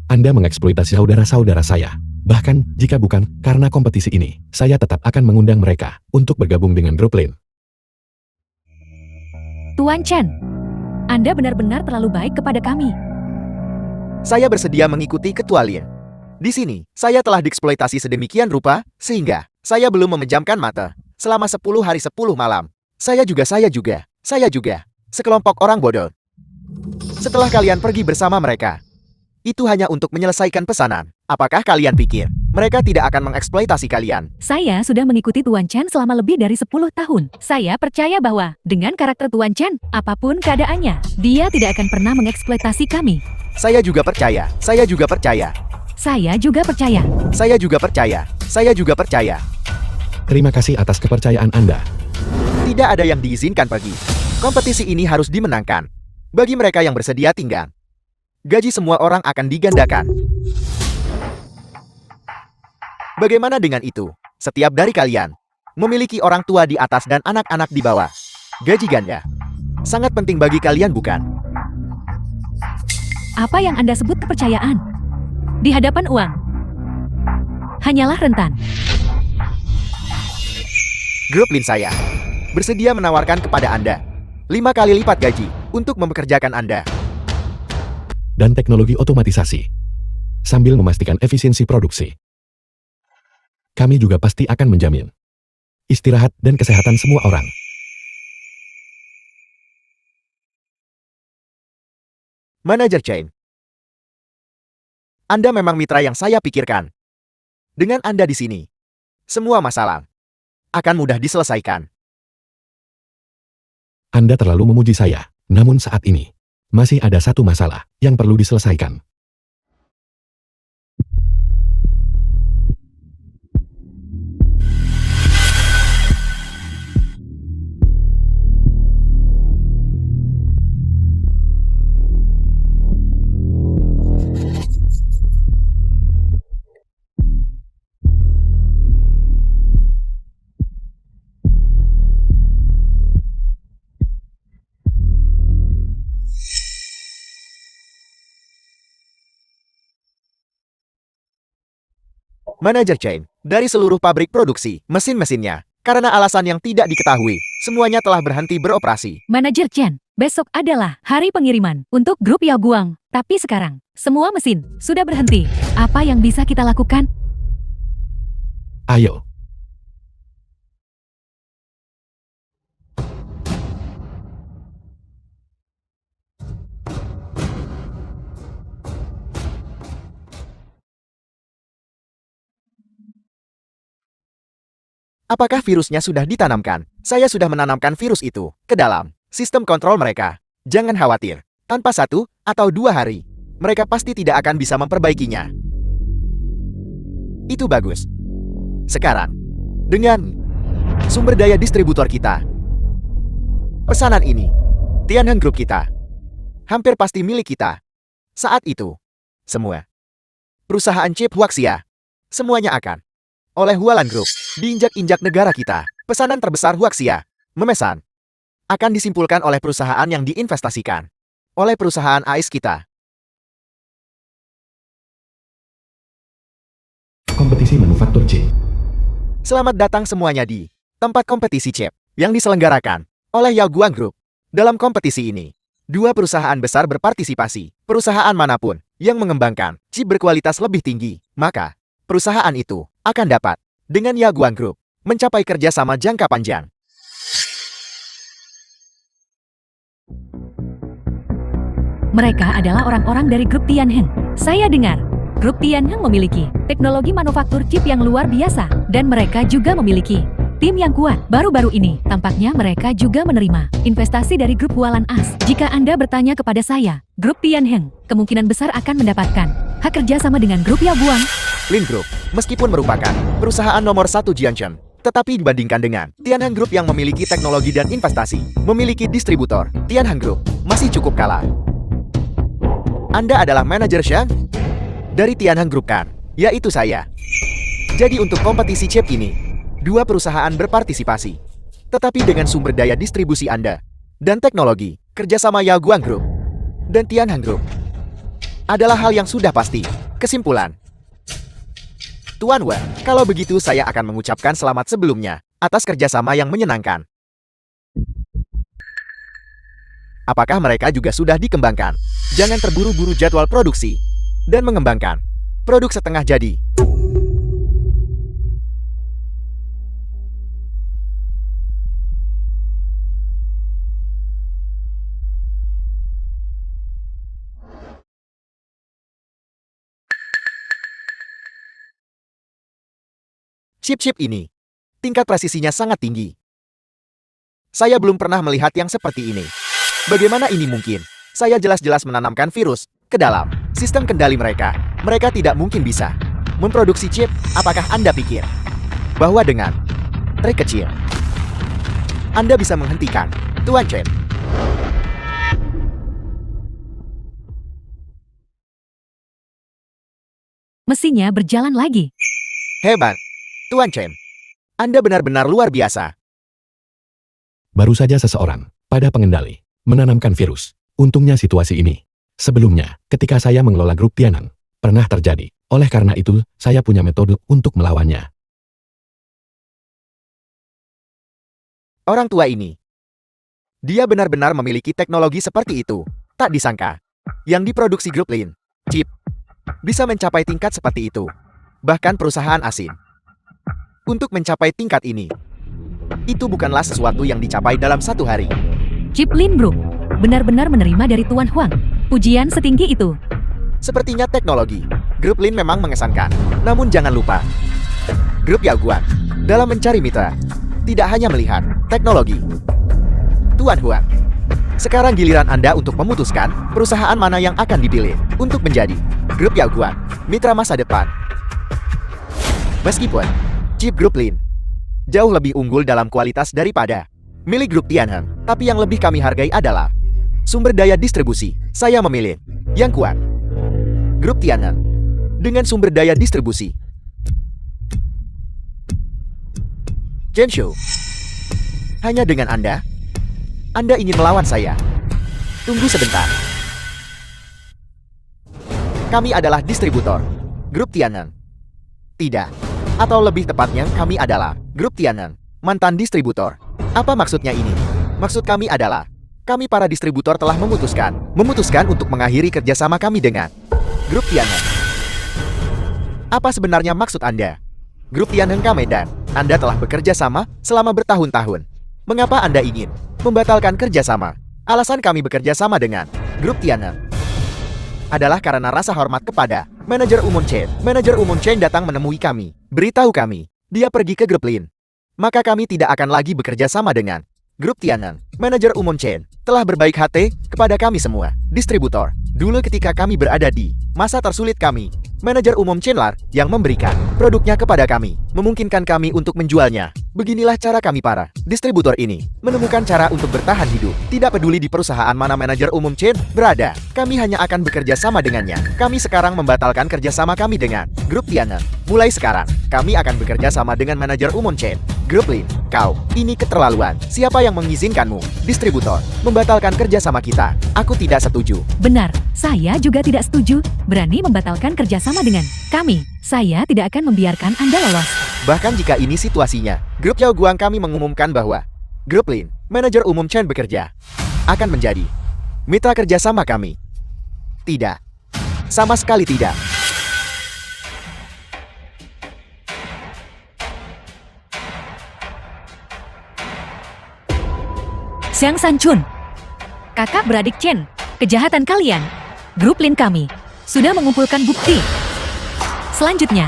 Anda mengeksploitasi saudara-saudara saya. Bahkan jika bukan karena kompetisi ini, saya tetap akan mengundang mereka untuk bergabung dengan grup lain. Tuan Chen, Anda benar-benar terlalu baik kepada kami. Saya bersedia mengikuti ketua Lin. Di sini, saya telah dieksploitasi sedemikian rupa, sehingga saya belum memejamkan mata selama 10 hari 10 malam. Saya juga. Sekelompok orang bodoh. Setelah kalian pergi bersama mereka, itu hanya untuk menyelesaikan pesanan. Apakah kalian pikir mereka tidak akan mengeksploitasi kalian? Saya sudah mengikuti Tuan Chen selama lebih dari 10 tahun. Saya percaya bahwa dengan karakter Tuan Chen, apapun keadaannya, dia tidak akan pernah mengeksploitasi kami. Saya juga percaya. Saya juga percaya. Saya juga percaya. Terima kasih atas kepercayaan Anda. Tidak ada yang diizinkan pergi. Kompetisi ini harus dimenangkan. Bagi mereka yang bersedia tinggal, gaji semua orang akan digandakan. Bagaimana dengan itu? Setiap dari kalian memiliki orang tua di atas dan anak-anak di bawah. Gaji ganda. Sangat penting bagi kalian, bukan? Apa yang Anda sebut kepercayaan? Di hadapan uang, hanyalah rentan. Grup Lin saya bersedia menawarkan kepada Anda 5 kali lipat gaji untuk mempekerjakan Anda. Dan teknologi otomatisasi. Sambil memastikan efisiensi produksi. Kami juga pasti akan menjamin istirahat dan kesehatan semua orang. Manajer Chain, Anda memang mitra yang saya pikirkan. Dengan Anda di sini, semua masalah akan mudah diselesaikan. Anda terlalu memuji saya, namun saat ini, masih ada satu masalah yang perlu diselesaikan. Manajer Chain, dari seluruh pabrik produksi, mesin-mesinnya, karena alasan yang tidak diketahui, semuanya telah berhenti beroperasi. Manajer Chen, besok adalah hari pengiriman untuk grup Yaoguang. Tapi sekarang, semua mesin sudah berhenti. Apa yang bisa kita lakukan? Ayo. Apakah virusnya sudah ditanamkan? Saya sudah menanamkan virus itu ke dalam sistem kontrol mereka. Jangan khawatir, tanpa 1 atau 2 hari, mereka pasti tidak akan bisa memperbaikinya. Itu bagus. Sekarang, dengan sumber daya distributor kita, pesanan ini, Tianheng Group kita, hampir pasti milik kita. Saat itu, semua perusahaan chip Huaxia, semuanya akan oleh Hualan Group diinjak-injak negara kita. Pesanan terbesar Huaxia memesan akan disimpulkan oleh perusahaan yang diinvestasikan oleh perusahaan AIS kita. Kompetisi manufaktur chip. Selamat datang semuanya di tempat kompetisi chip yang diselenggarakan oleh Yaoguang Group. Dalam kompetisi ini, 2 perusahaan besar berpartisipasi. Perusahaan manapun yang mengembangkan chip berkualitas lebih tinggi, maka perusahaan itu akan dapat dengan Yaoguang Group mencapai kerjasama jangka panjang. Mereka adalah orang-orang dari grup Tianheng. Saya dengar, grup Tianheng memiliki teknologi manufaktur chip yang luar biasa, dan mereka juga memiliki tim yang kuat. Baru-baru ini, tampaknya mereka juga menerima investasi dari grup Hualan AS. Jika Anda bertanya kepada saya, grup Tianheng kemungkinan besar akan mendapatkan hak kerjasama dengan grup Yaoguang. Lin Group, meskipun merupakan perusahaan nomor 1 Jianshen, tetapi dibandingkan dengan Tianheng Group yang memiliki teknologi dan investasi, memiliki distributor, Tianheng Group masih cukup kalah. Anda adalah manajer Shang? Dari Tianheng Group kan? Yaitu saya. Jadi untuk kompetisi chip ini, 2 perusahaan berpartisipasi. Tetapi dengan sumber daya distribusi Anda dan teknologi, kerjasama Yaoguang Group dan Tianheng Group adalah hal yang sudah pasti. Kesimpulan, Tuan Wen, kalau begitu saya akan mengucapkan selamat sebelumnya atas kerjasama yang menyenangkan. Apakah mereka juga sudah dikembangkan? Jangan terburu-buru jadwal produksi dan mengembangkan produk setengah jadi. Chip-chip ini, tingkat presisinya sangat tinggi. Saya belum pernah melihat yang seperti ini. Bagaimana ini mungkin? Saya jelas-jelas menanamkan virus ke dalam sistem kendali mereka. Mereka tidak mungkin bisa memproduksi chip. Apakah Anda pikir bahwa dengan trik kecil, Anda bisa menghentikan Tuan Chen? Mesinnya berjalan lagi. Hebat, Tuan Chen. Anda benar-benar luar biasa. Baru saja seseorang pada pengendali menanamkan virus. Untungnya situasi ini sebelumnya, ketika saya mengelola grup Tianheng, pernah terjadi. Oleh karena itu, saya punya metode untuk melawannya. Orang tua ini, dia benar-benar memiliki teknologi seperti itu. Tak disangka, yang diproduksi grup Lin Chip bisa mencapai tingkat seperti itu. Bahkan perusahaan asing. Untuk mencapai tingkat ini, itu bukanlah sesuatu yang dicapai dalam 1 hari. Chip Lin Group benar-benar menerima dari Tuan Huang pujian setinggi itu. Sepertinya teknologi grup Lin memang mengesankan. Namun jangan lupa, grup Yaoguang dalam mencari mitra tidak hanya melihat teknologi. Tuan Huang, sekarang giliran Anda untuk memutuskan perusahaan mana yang akan dipilih untuk menjadi grup Yaoguang mitra masa depan. Meskipun chip grup Lin jauh lebih unggul dalam kualitas daripada milik grup Tianheng, tapi yang lebih kami hargai adalah sumber daya distribusi. Saya memilih yang kuat. Grup Tianheng dengan sumber daya distribusi. Zhenshu, hanya dengan Anda ingin melawan saya. Tunggu sebentar. Kami adalah distributor grup Tianheng. Tidak. Atau lebih tepatnya, kami adalah grup Tianheng, mantan distributor. Apa maksudnya ini? Maksud kami adalah, kami para distributor telah memutuskan untuk mengakhiri kerjasama kami dengan grup Tianheng. Apa sebenarnya maksud Anda? Grup Tianheng Kamedan, Anda telah bekerja sama selama bertahun-tahun. Mengapa Anda ingin membatalkan kerjasama? Alasan kami bekerja sama dengan grup Tianheng adalah karena rasa hormat kepada manajer umum Chen. Manajer umum Chen datang menemui kami, beritahu kami, dia pergi ke grup Lin. Maka kami tidak akan lagi bekerja sama dengan Grup Tianan, manajer umum Chen, telah berbaik hati kepada kami semua. Distributor, dulu ketika kami berada di masa tersulit kami, manajer umum Chenlar yang memberikan produknya kepada kami, memungkinkan kami untuk menjualnya. Beginilah cara kami para distributor ini menemukan cara untuk bertahan hidup. Tidak peduli di perusahaan mana manajer umum Chen berada, kami hanya akan bekerja sama dengannya. Kami sekarang membatalkan kerjasama kami dengan Grup Tianan. Mulai sekarang, kami akan bekerja sama dengan manajer umum Chen. Grup Lin, kau, ini keterlaluan. Siapa yang mengizinkanmu, distributor, membatalkan kerjasama kita? Aku tidak setuju. Benar, saya juga tidak setuju. Berani membatalkan kerjasama dengan kami. Saya tidak akan membiarkan Anda lolos. Bahkan jika ini situasinya, Grup Yao Guang kami mengumumkan bahwa Grup Lin, manajer umum Chen bekerja, akan menjadi mitra kerjasama kami. Tidak. Sama sekali tidak. Xiang Sanchun, kakak beradik Chen, kejahatan kalian, Grup Lin kami, sudah mengumpulkan bukti. Selanjutnya,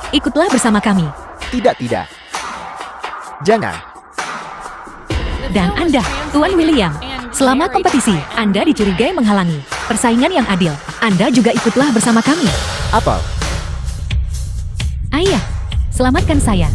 ikutlah bersama kami. Tidak, tidak. Jangan. Dan Anda, Tuan William, selama kompetisi, Anda dicurigai menghalangi persaingan yang adil. Anda juga ikutlah bersama kami. Apel, Ayah, selamatkan saya.